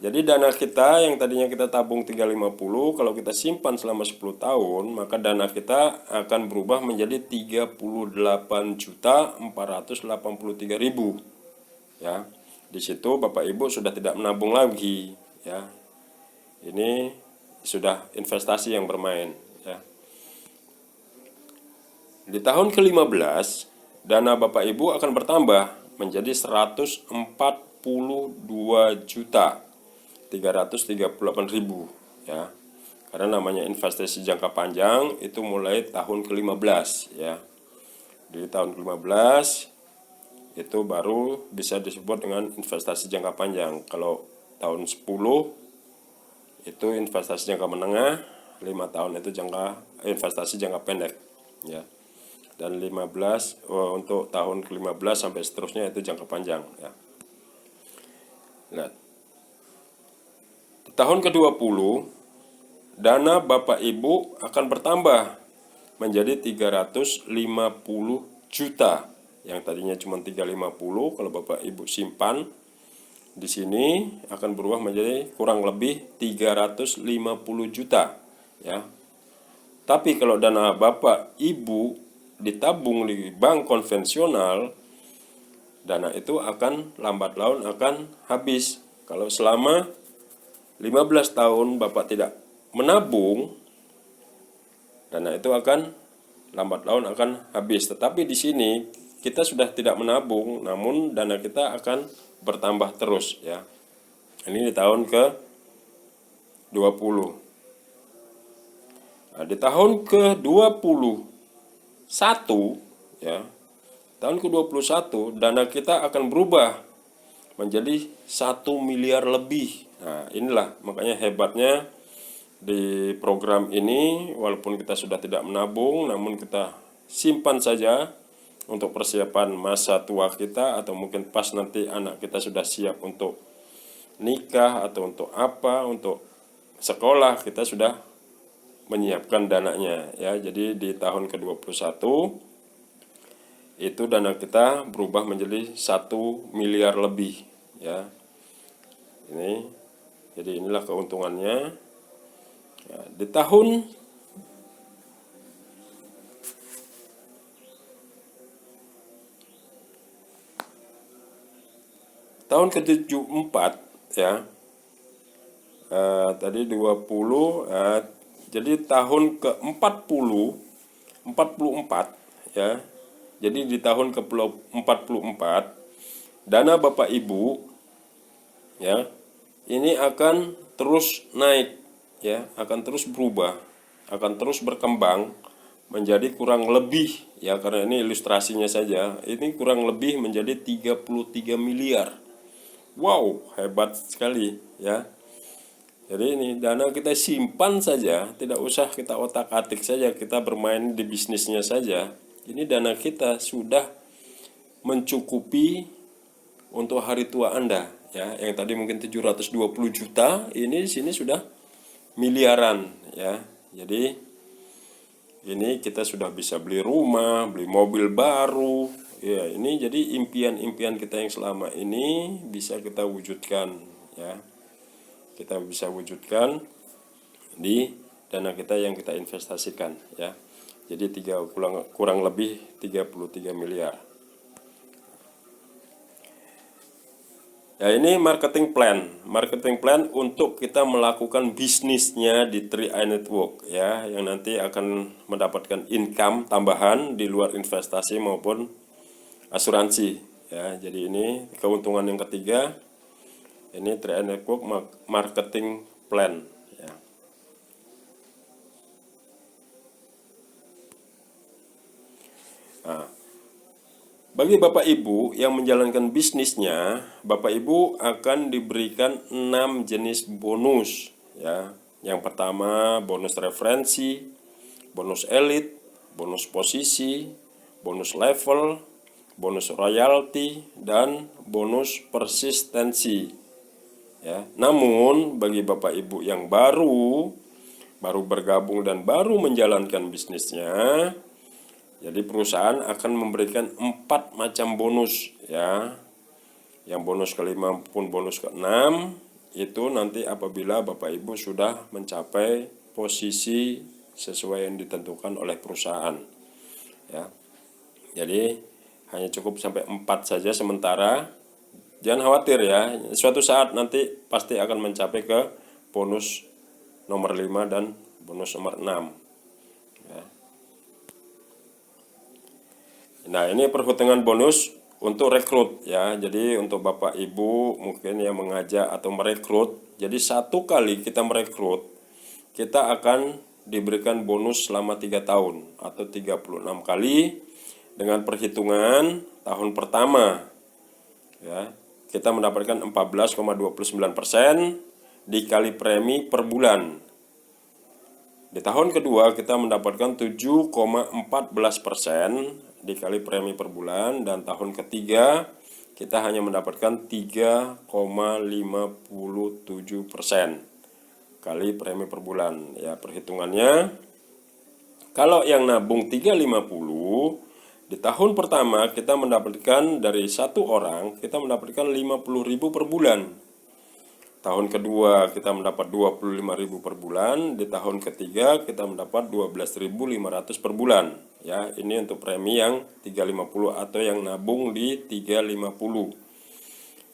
Jadi dana kita yang tadinya kita tabung 350, kalau kita simpan selama 10 tahun, maka dana kita akan berubah menjadi 38.483.000 ya. Di situ Bapak Ibu sudah tidak menabung lagi ya. Ini sudah investasi yang bermain ya. Di tahun ke-15 dana Bapak Ibu akan bertambah menjadi 142.338.000 ya. Karena namanya investasi jangka panjang itu mulai tahun ke-15 ya. Di tahun ke-15 itu baru bisa disebut dengan investasi jangka panjang. Kalau tahun 10 itu investasi jangka menengah, 5 tahun itu investasi jangka pendek, ya. Dan 15 untuk tahun ke-15 sampai seterusnya itu jangka panjang, ya. Nah, di tahun ke-20 dana Bapak Ibu akan bertambah menjadi 350 juta. Yang tadinya cuma 350, kalau Bapak Ibu simpan di sini akan berubah menjadi kurang lebih 350 juta, ya. Tapi kalau dana Bapak Ibu ditabung di bank konvensional, dana itu akan lambat laun akan habis. Kalau selama 15 tahun Bapak tidak menabung, dana itu akan lambat laun akan habis. Tetapi di sini kita sudah tidak menabung, namun dana kita akan bertambah terus, ya. Ini di tahun ke-20. Nah, di tahun ke-21, ya. Tahun ke-21 dana kita akan berubah menjadi 1 miliar lebih. Nah, inilah makanya hebatnya di program ini, walaupun kita sudah tidak menabung, namun kita simpan saja untuk persiapan masa tua kita, atau mungkin pas nanti anak kita sudah siap untuk nikah atau untuk apa, untuk sekolah, kita sudah menyiapkan dananya, ya. Jadi di tahun ke-21 itu dana kita berubah menjadi 1 miliar lebih, ya. Jadi inilah keuntungannya. Ya, di tahun ke-74, ya. Tadi 20, jadi tahun ke-40 44, ya. Jadi di tahun ke-44 dana Bapak Ibu, ya, ini akan terus naik, ya, akan terus berubah, akan terus berkembang menjadi kurang lebih, ya, karena ini ilustrasinya saja, ini kurang lebih menjadi 33 miliar. Wow, hebat sekali, ya. Jadi ini dana kita simpan saja, tidak usah kita otak-atik saja, kita bermain di bisnisnya saja. Ini dana kita sudah mencukupi untuk hari tua Anda, ya. Yang tadi mungkin 720 juta, ini di sini sudah miliaran, ya. Jadi ini kita sudah bisa beli rumah, beli mobil baru, ya. Ini jadi impian-impian kita yang selama ini bisa kita wujudkan, ya. Kita bisa wujudkan di dana kita yang kita investasikan, ya. Jadi kurang lebih 33 miliar. Ya, ini marketing plan untuk kita melakukan bisnisnya di 3i Network, ya, yang nanti akan mendapatkan income tambahan di luar investasi maupun asuransi, ya. Jadi ini keuntungan yang ketiga, ini 3i Network marketing plan, ya. Nah, bagi Bapak Ibu yang menjalankan bisnisnya, Bapak Ibu akan diberikan 6 jenis bonus, ya. Yang pertama bonus referensi, bonus elite, bonus posisi, bonus level, bonus royalty, dan bonus persistensi, ya. Namun bagi Bapak Ibu yang baru bergabung dan baru menjalankan bisnisnya, jadi perusahaan akan memberikan 4 macam bonus, ya. Yang bonus ke-5 maupun bonus ke-6 itu nanti apabila Bapak Ibu sudah mencapai posisi sesuai yang ditentukan oleh perusahaan, ya. Jadi hanya cukup sampai 4 saja sementara. Jangan khawatir, ya. Suatu saat nanti pasti akan mencapai ke bonus nomor 5 dan bonus nomor 6. Nah, ini perhitungan bonus untuk rekrut, ya. Jadi untuk Bapak Ibu mungkin yang mengajak atau merekrut, jadi satu kali kita merekrut, kita akan diberikan bonus selama 3 tahun atau 36 kali dengan perhitungan tahun pertama, ya. Kita mendapatkan 14,29%, dikali premi per bulan. Di tahun kedua kita mendapatkan 7,14% dikali premi per bulan, dan tahun ketiga kita hanya mendapatkan 3,57% kali premi per bulan. Ya, perhitungannya kalau yang nabung 350, di tahun pertama kita mendapatkan dari satu orang kita mendapatkan 50.000 per bulan. Tahun kedua kita mendapat 25.000 per bulan, di tahun ketiga kita mendapat 12.500 per bulan. Ya, ini untuk premi yang 350 atau yang nabung di 350.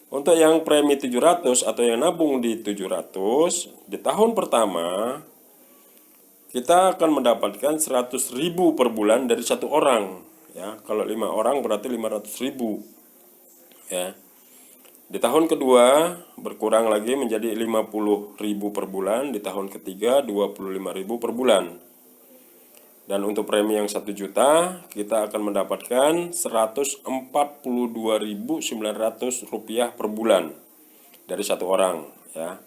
Untuk yang premi 700 atau yang nabung di 700, di tahun pertama kita akan mendapatkan 100.000 per bulan dari satu orang. Ya, kalau 5 orang berarti 500.000. Ya. Di tahun kedua berkurang lagi menjadi 50.000 per bulan, di tahun ketiga 25.000 per bulan. Dan untuk premi yang 1 juta kita akan mendapatkan 142.900 rupiah per bulan dari satu orang, ya.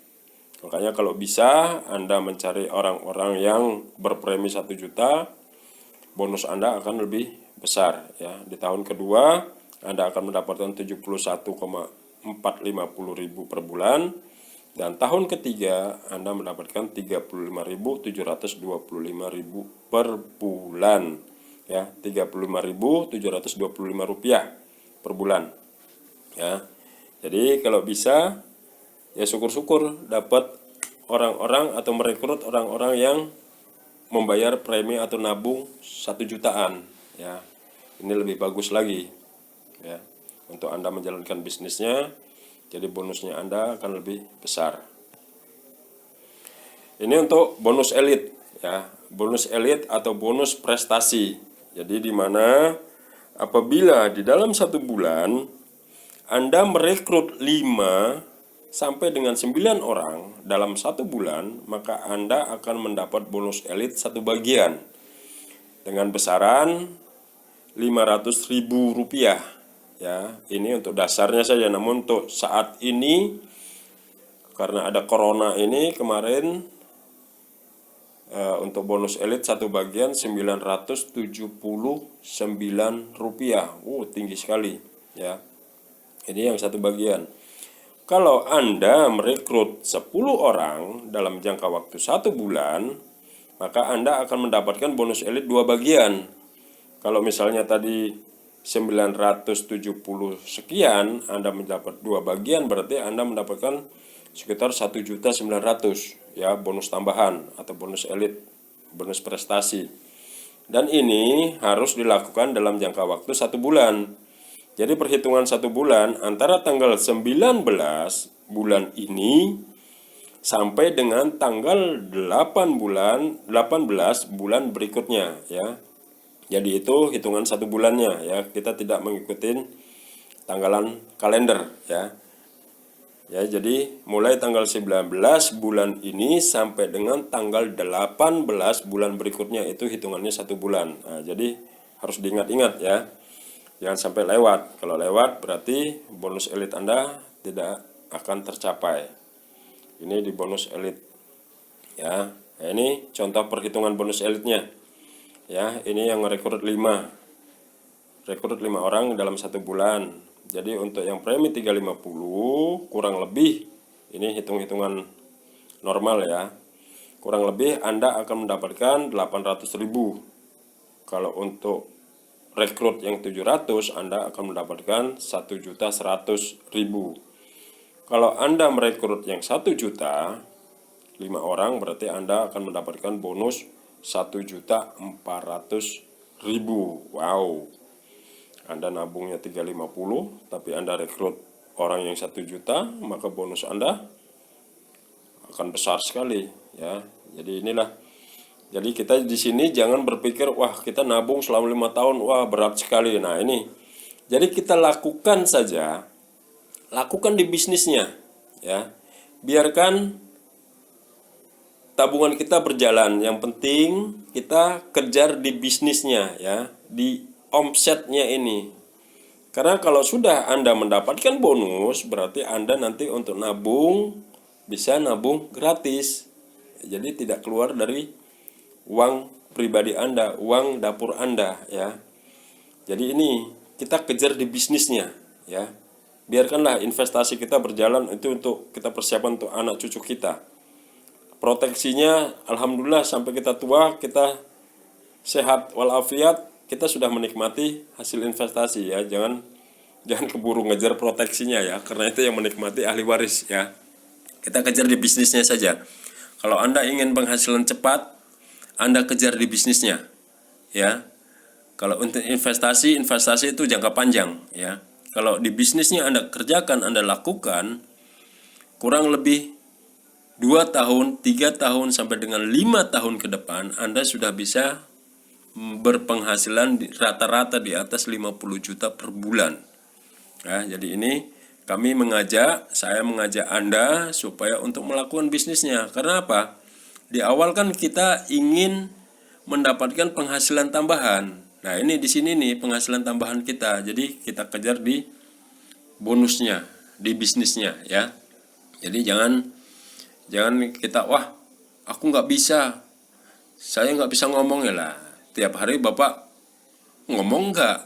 Makanya kalau bisa Anda mencari orang-orang yang berpremi 1 juta, bonus Anda akan lebih besar, ya. Di tahun kedua Anda akan mendapatkan 71,450.000 per bulan, dan tahun ketiga Anda mendapatkan 35.725.000 per bulan, ya, 35.725 rupiah per bulan, ya. Jadi kalau bisa ya syukur-syukur dapat orang-orang atau merekrut orang-orang yang membayar premi atau nabung 1 jutaan, ya. Ini lebih bagus lagi, ya, untuk Anda menjalankan bisnisnya, jadi bonusnya Anda akan lebih besar. Ini untuk bonus elit, ya, bonus elit atau bonus prestasi. Jadi di mana apabila di dalam 1 bulan Anda merekrut 5 sampai dengan 9 orang dalam 1 bulan, maka Anda akan mendapat bonus elit 1 bagian dengan besaran 500.000 rupiah. Ya, ini untuk dasarnya saja. Namun untuk saat ini karena ada corona ini kemarin, untuk bonus elit 1 bagian 979 rupiah. Tinggi sekali, ya. Ini yang 1 bagian. Kalau Anda merekrut 10 orang dalam jangka waktu 1 bulan, maka Anda akan mendapatkan bonus elit 2 bagian. Kalau misalnya tadi 970 sekian, Anda mendapat 2 bagian, berarti Anda mendapatkan sekitar 1.900.000, ya, bonus tambahan atau bonus elit, bonus prestasi. Dan ini harus dilakukan dalam jangka waktu 1 bulan. Jadi perhitungan 1 bulan antara tanggal 19 bulan ini sampai dengan tanggal 18 bulan berikutnya, ya. Jadi itu hitungan 1 bulannya, ya. Kita tidak mengikuti tanggalan kalender, ya. Ya, jadi mulai tanggal 19 bulan ini sampai dengan tanggal 18 bulan berikutnya, itu hitungannya 1 bulan. Nah, jadi harus diingat-ingat, ya. Jangan sampai lewat. Kalau lewat berarti bonus elit Anda tidak akan tercapai. Ini di bonus elit, ya. Nah, ini contoh perhitungan bonus elitnya. Ya, ini yang rekrut 5. Rekrut 5 orang dalam 1 bulan. Jadi untuk yang premi 350 kurang lebih, ini hitung-hitungan normal, ya. Kurang lebih Anda akan mendapatkan 800.000. Kalau untuk rekrut yang 700 Anda akan mendapatkan 1.100.000. Kalau Anda merekrut yang 1 juta 5 orang, berarti Anda akan mendapatkan bonus 1.400.000. Wow. Anda nabungnya 350, tapi Anda rekrut orang yang 1 juta, maka bonus Anda akan besar sekali, ya. Jadi inilah. Jadi kita di sini jangan berpikir, wah kita nabung selama 5 tahun, wah berat sekali. Nah, ini. Jadi kita lakukan saja, lakukan di bisnisnya, ya. Biarkan tabungan kita berjalan. Yang penting kita kejar di bisnisnya, ya, di omsetnya ini. Karena kalau sudah Anda mendapatkan bonus, berarti Anda nanti untuk nabung bisa nabung gratis. Jadi tidak keluar dari uang pribadi Anda, uang dapur Anda ya. Jadi ini kita kejar di bisnisnya ya. Biarkanlah investasi kita berjalan, itu untuk kita persiapan untuk anak cucu kita. Proteksinya alhamdulillah sampai kita tua, kita sehat walafiat, kita sudah menikmati hasil investasi ya. Jangan keburu ngejar proteksinya ya, karena itu yang menikmati ahli waris ya. Kita kejar di bisnisnya saja. Kalau Anda ingin penghasilan cepat, Anda kejar di bisnisnya ya. Kalau untuk investasi itu jangka panjang ya. Kalau di bisnisnya Anda kerjakan, Anda lakukan, kurang lebih 2 tahun, 3 tahun sampai dengan 5 tahun ke depan Anda sudah bisa berpenghasilan rata-rata di atas 50 juta per bulan. Ya, jadi ini saya mengajak Anda supaya untuk melakukan bisnisnya. Karena apa? Di awal kan kita ingin mendapatkan penghasilan tambahan. Nah, ini di sini nih penghasilan tambahan kita. Jadi kita kejar di bonusnya, di bisnisnya ya. Jadi jangan kita aku nggak bisa, saya nggak bisa ngomong ya lah. Tiap hari Bapak ngomong nggak?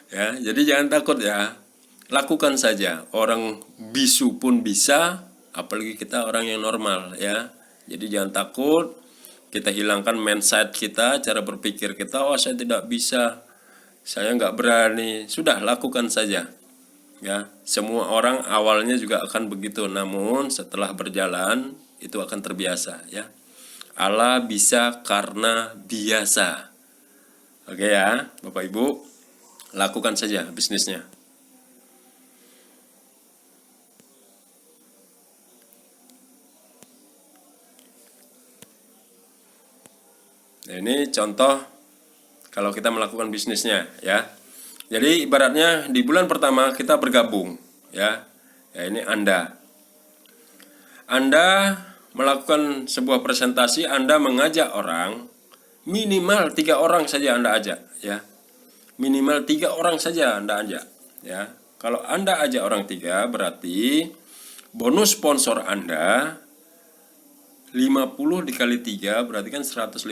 Ya, jadi jangan takut ya. Lakukan saja. Orang bisu pun bisa, apalagi kita orang yang normal ya. Jadi jangan takut. Kita hilangkan mindset kita, cara berpikir kita, saya tidak bisa, saya nggak berani. Sudah, lakukan saja ya. Semua orang awalnya juga akan begitu, namun setelah berjalan itu akan terbiasa ya. Allah bisa karena biasa. Oke ya Bapak Ibu, lakukan saja bisnisnya. Nah, ini contoh kalau kita melakukan bisnisnya ya. Jadi ibaratnya di bulan pertama kita bergabung ya. Ya, ini Anda melakukan sebuah presentasi, Anda mengajak orang, minimal 3 orang saja Anda ajak ya. Minimal 3 orang saja Anda ajak ya. Kalau Anda ajak orang 3, berarti bonus sponsor Anda 50 dikali 3 berarti kan 150.000.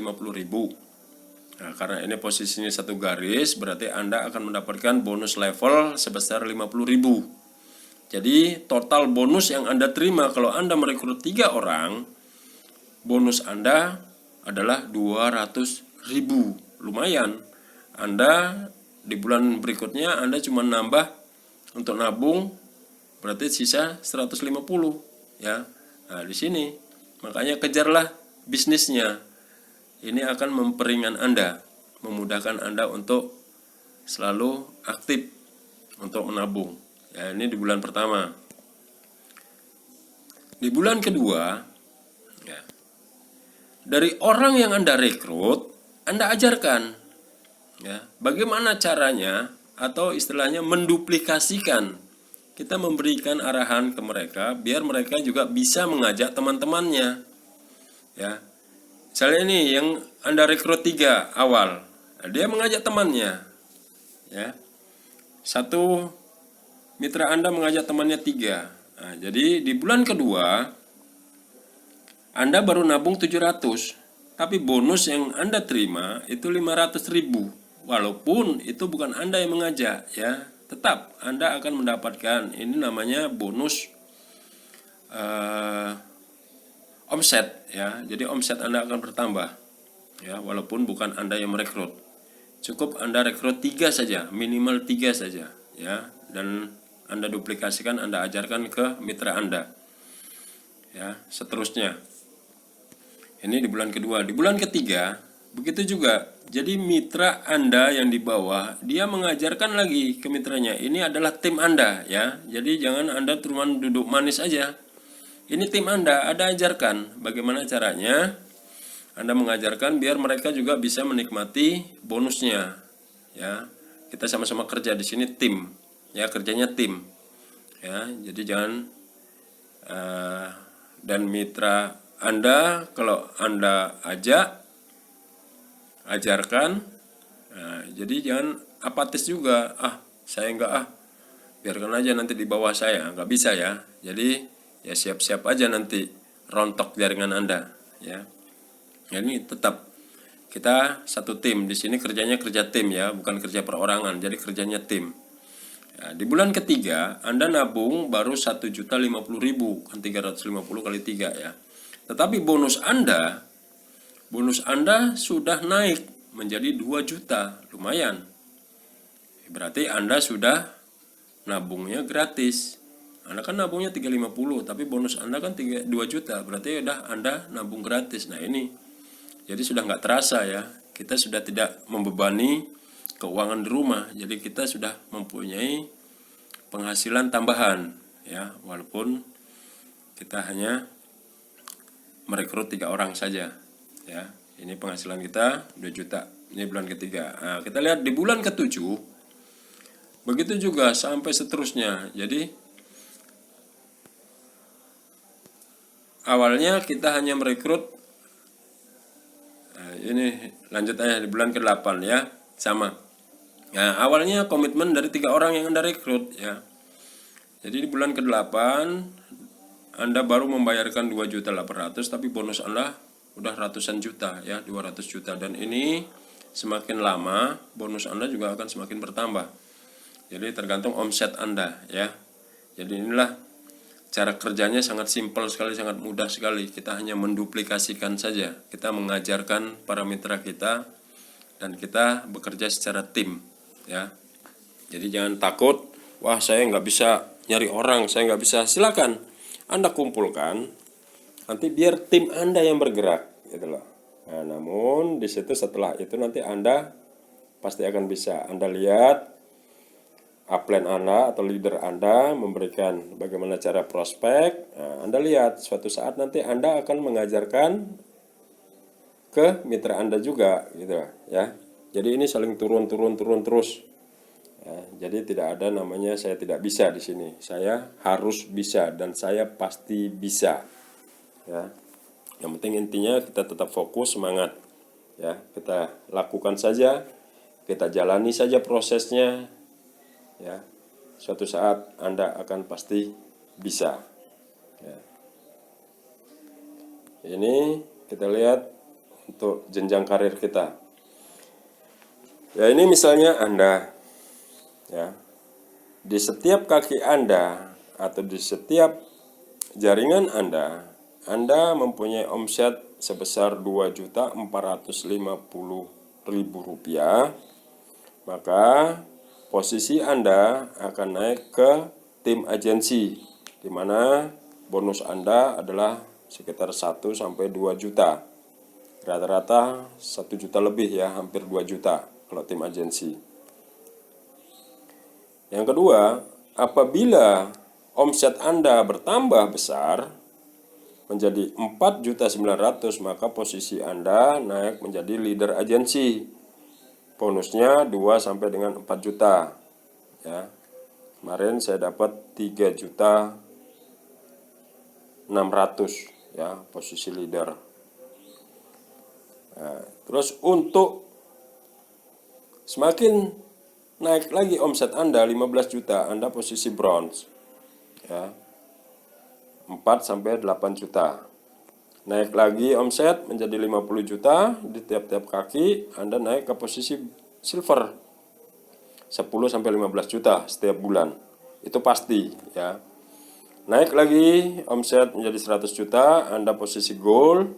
Nah, karena ini posisinya satu garis, berarti Anda akan mendapatkan bonus level sebesar 50.000. Jadi total bonus yang Anda terima kalau Anda merekrut 3 orang, bonus Anda adalah 200.000. Lumayan. Anda di bulan berikutnya Anda cuma nambah untuk nabung, berarti sisa 150 ya. Nah, di sini makanya kejarlah bisnisnya. Ini akan memperingan Anda, memudahkan Anda untuk selalu aktif untuk menabung. Ya, ini di bulan pertama. Di bulan kedua, ya, dari orang yang Anda rekrut, Anda ajarkan ya, bagaimana caranya, atau istilahnya menduplikasikan. Kita memberikan arahan ke mereka biar mereka juga bisa mengajak teman-temannya ya. Misalnya ini yang Anda rekrut 3 awal, dia mengajak temannya ya. Satu mitra Anda mengajak temannya 3. Nah, jadi di bulan kedua Anda baru nabung 700, tapi bonus yang Anda terima itu 500.000. Walaupun itu bukan Anda yang mengajak ya, tetap Anda akan mendapatkan, ini namanya bonus omset ya. Jadi omset Anda akan bertambah ya, walaupun bukan Anda yang merekrut. Cukup Anda rekrut 3 saja, minimal 3 saja ya, dan Anda duplikasikan, Anda ajarkan ke mitra Anda ya, seterusnya. Ini di bulan kedua. Di bulan ketiga begitu juga. Jadi mitra Anda yang di bawah, dia mengajarkan lagi ke mitranya. Ini adalah tim Anda ya. Jadi jangan Anda cuma duduk manis aja. Ini tim Anda ajarkan bagaimana caranya. Anda mengajarkan biar mereka juga bisa menikmati bonusnya ya. Kita sama-sama kerja di sini tim ya, kerjanya tim ya. Jadi jangan dan mitra Anda kalau Anda ajarkan, nah, jadi jangan apatis juga, saya enggak biarkan aja nanti di bawah saya, enggak bisa ya. Jadi ya siap-siap aja nanti rontok jaringan Anda, ya. Ya, ini tetap kita satu tim di sini, kerjanya kerja tim ya, bukan kerja perorangan, jadi kerjanya tim. Ya, di bulan ketiga Anda nabung baru 1.050.000, kan 350 kali 3 ya. Tetapi bonus Anda sudah naik menjadi 2 juta, lumayan. Berarti Anda sudah nabungnya gratis. Anda kan nabungnya 350, tapi bonus Anda kan 2 juta, berarti udah Anda nabung gratis. Nah ini, jadi sudah nggak terasa ya, kita sudah tidak membebani keuangan di rumah, jadi kita sudah mempunyai penghasilan tambahan ya, walaupun kita hanya merekrut 3 orang saja ya. Ini penghasilan kita 2 juta, ini bulan ketiga. Nah, kita lihat di bulan ketujuh, begitu juga sampai seterusnya. Jadi awalnya kita hanya merekrut, nah, ini lanjut aja di bulan ke-8 ya, sama. Nah, awalnya komitmen dari 3 orang yang Anda rekrut ya. Jadi di bulan ke-8 Anda baru membayarkan 2.800.000, tapi bonus Anda udah ratusan juta ya, 200 juta. Dan ini semakin lama bonus Anda juga akan semakin bertambah. Jadi tergantung omset Anda ya. Jadi inilah cara kerjanya, sangat simpel sekali, sangat mudah sekali. Kita hanya menduplikasikan saja. Kita mengajarkan para mitra kita dan kita bekerja secara tim ya. Jadi jangan takut, wah saya nggak bisa nyari orang, saya nggak bisa. Silakan Anda kumpulkan, nanti biar tim Anda yang bergerak gitu loh. Nah, namun di situ setelah itu nanti Anda pasti akan bisa. Anda lihat upline Anda atau leader Anda memberikan bagaimana cara prospek. Nah, Anda lihat suatu saat nanti Anda akan mengajarkan ke mitra Anda juga gitu ya. Jadi ini saling turun terus. Ya, jadi tidak ada namanya saya tidak bisa di sini. Saya harus bisa dan saya pasti bisa. Ya. Yang penting intinya kita tetap fokus, semangat. Ya, kita lakukan saja, kita jalani saja prosesnya. Ya. Suatu saat Anda akan pasti bisa. Ya. Ini kita lihat untuk jenjang karir kita. Ya, ini misalnya Anda ya, di setiap kaki Anda atau di setiap jaringan Anda mempunyai omset sebesar Rp2.450.000, maka posisi Anda akan naik ke tim agensi, di mana bonus Anda adalah sekitar 1 sampai 2 juta. Rata-rata 1 juta lebih ya, hampir 2 juta kalau tim agensi. Yang kedua, apabila omset Anda bertambah besar menjadi 4.900.000, maka posisi Anda naik menjadi leader agensi. Bonusnya 2 sampai dengan 4 juta. Ya. Kemarin saya dapat 3.600.000 ya, posisi leader. Nah, terus untuk semakin naik lagi omset Anda 15 juta, Anda posisi bronze. Ya. 4 sampai 8 juta. Naik lagi omset menjadi 50 juta, di tiap-tiap kaki Anda naik ke posisi silver. 10 sampai 15 juta setiap bulan. Itu pasti ya. Naik lagi omset menjadi 100 juta, Anda posisi gold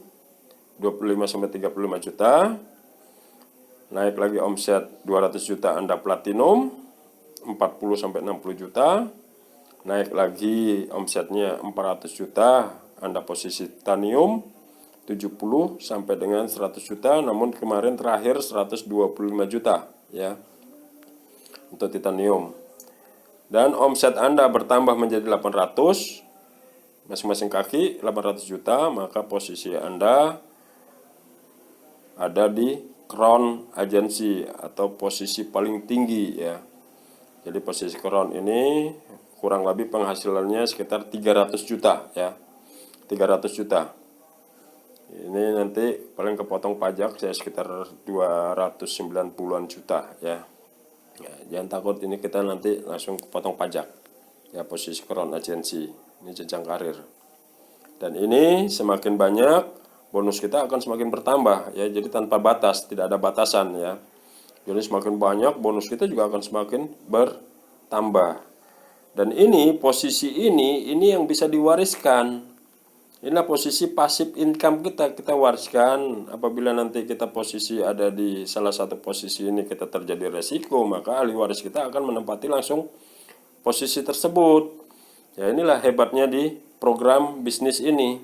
25 sampai 35 juta. Naik lagi omset 200 juta, Anda platinum 40 sampai 60 juta. Naik lagi omsetnya 400 juta, Anda posisi titanium 70 sampai dengan 100 juta, namun kemarin terakhir 125 juta ya untuk titanium. Dan omset Anda bertambah menjadi 800, masing-masing kaki 800 juta, maka posisi Anda ada di crown agency atau posisi paling tinggi ya. Jadi posisi crown ini kurang lebih penghasilannya sekitar 300 juta ya. 300 juta. Ini nanti paling kepotong pajak saya sekitar 290-an juta ya. Ya, jangan takut, ini kita nanti langsung kepotong pajak. Ya, posisi crown agency. ini jenjang karir. Dan ini semakin banyak, bonus kita akan semakin bertambah ya. Jadi tanpa batas, tidak ada batasan ya. Jadi semakin banyak, bonus kita juga akan semakin bertambah. Dan ini posisi ini yang bisa diwariskan. Inilah posisi passive income kita wariskan. Apabila nanti kita posisi ada di salah satu posisi ini kita terjadi resiko, maka ahli waris kita akan menempati langsung posisi tersebut. Ya, inilah hebatnya di program bisnis ini.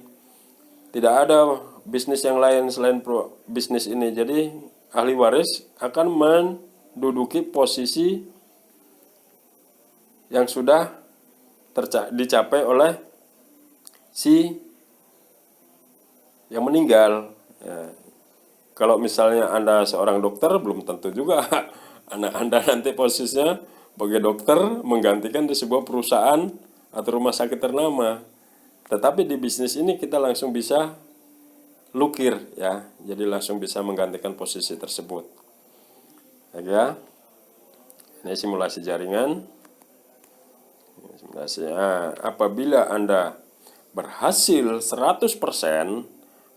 Tidak ada bisnis yang lain selain bisnis ini. Jadi ahli waris akan menduduki posisi yang sudah dicapai oleh si yang meninggal ya. Kalau misalnya Anda seorang dokter, belum tentu juga anak Anda nanti posisinya sebagai dokter menggantikan di sebuah perusahaan atau rumah sakit ternama. Tetapi di bisnis ini kita langsung bisa lukir ya, jadi langsung bisa menggantikan posisi tersebut ya. Ini simulasi jaringan. Simulasinya, apabila Anda berhasil 100%,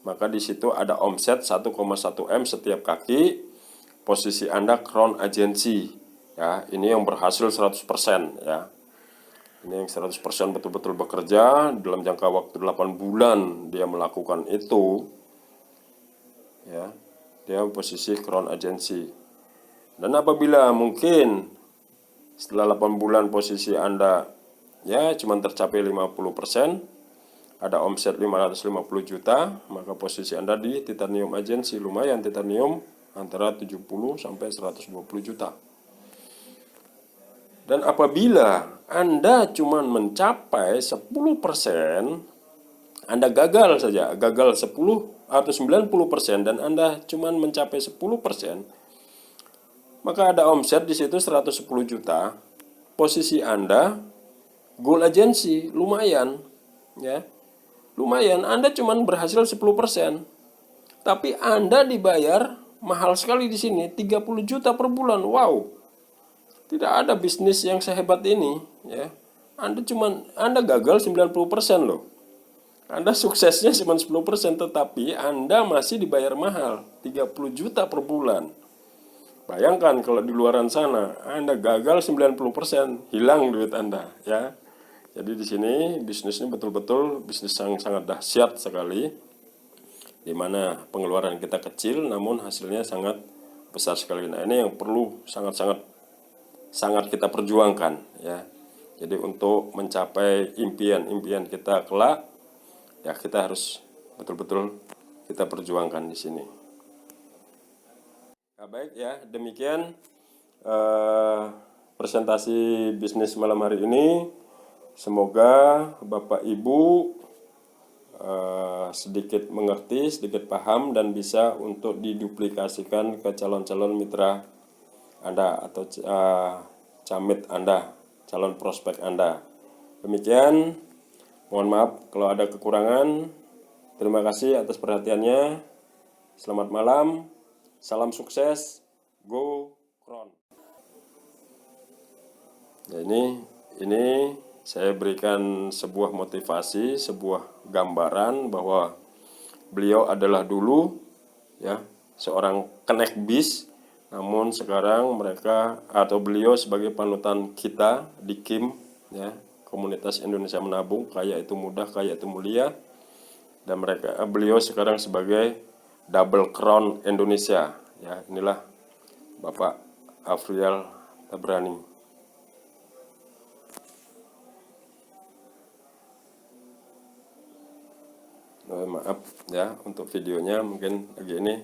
maka di situ ada omset 1,1 M setiap kaki. Posisi Anda crown agency ya. Ini yang berhasil 100% ya. Ini yang 100% betul-betul bekerja dalam jangka waktu 8 bulan dia melakukan itu. Ya. Dia posisi crown agency. Dan apabila mungkin setelah 8 bulan posisi Anda ya cuma tercapai 50%, ada omset 550 juta, maka posisi Anda di titanium agency. Lumayan, titanium antara 70 sampai 120 juta. Dan apabila Anda cuma mencapai 10%, Anda gagal saja, gagal 10 atau 90% dan Anda cuma mencapai 10%, maka ada omset di situ 110 juta. Posisi Anda gold agency, lumayan ya. Lumayan, Anda cuma berhasil 10%. Tapi Anda dibayar mahal sekali di sini, 30 juta per bulan. Wow. Tidak ada bisnis yang sehebat ini, ya. Anda gagal 90% loh. Anda suksesnya cuma 10%, tetapi Anda masih dibayar mahal, 30 juta per bulan. Bayangkan kalau di luaran sana Anda gagal 90%, hilang duit Anda, ya. Jadi di sini bisnis ini betul-betul bisnis yang sangat dahsyat sekali, di mana pengeluaran kita kecil namun hasilnya sangat besar sekali. Nah, ini yang perlu sangat kita perjuangkan ya. Jadi untuk mencapai impian kita kelak ya, kita harus betul-betul kita perjuangkan di sini. Nah, baik ya, demikian presentasi bisnis malam hari ini. Semoga Bapak Ibu sedikit mengerti, sedikit paham dan bisa untuk diduplikasikan ke calon-calon mitra Anda atau camit Anda, calon prospek Anda. Demikian, mohon maaf kalau ada kekurangan. Terima kasih atas perhatiannya. Selamat malam, salam sukses, go Crown. Nah, ini saya berikan sebuah motivasi, sebuah gambaran bahwa beliau adalah dulu ya seorang kenek bis, namun sekarang beliau sebagai panutan kita di KIM ya, Komunitas Indonesia Menabung, kaya itu mudah, kaya itu mulia, dan beliau sekarang sebagai double crown Indonesia ya. Inilah Bapak Afriel Tabrani. Maaf ya untuk videonya mungkin lagi ini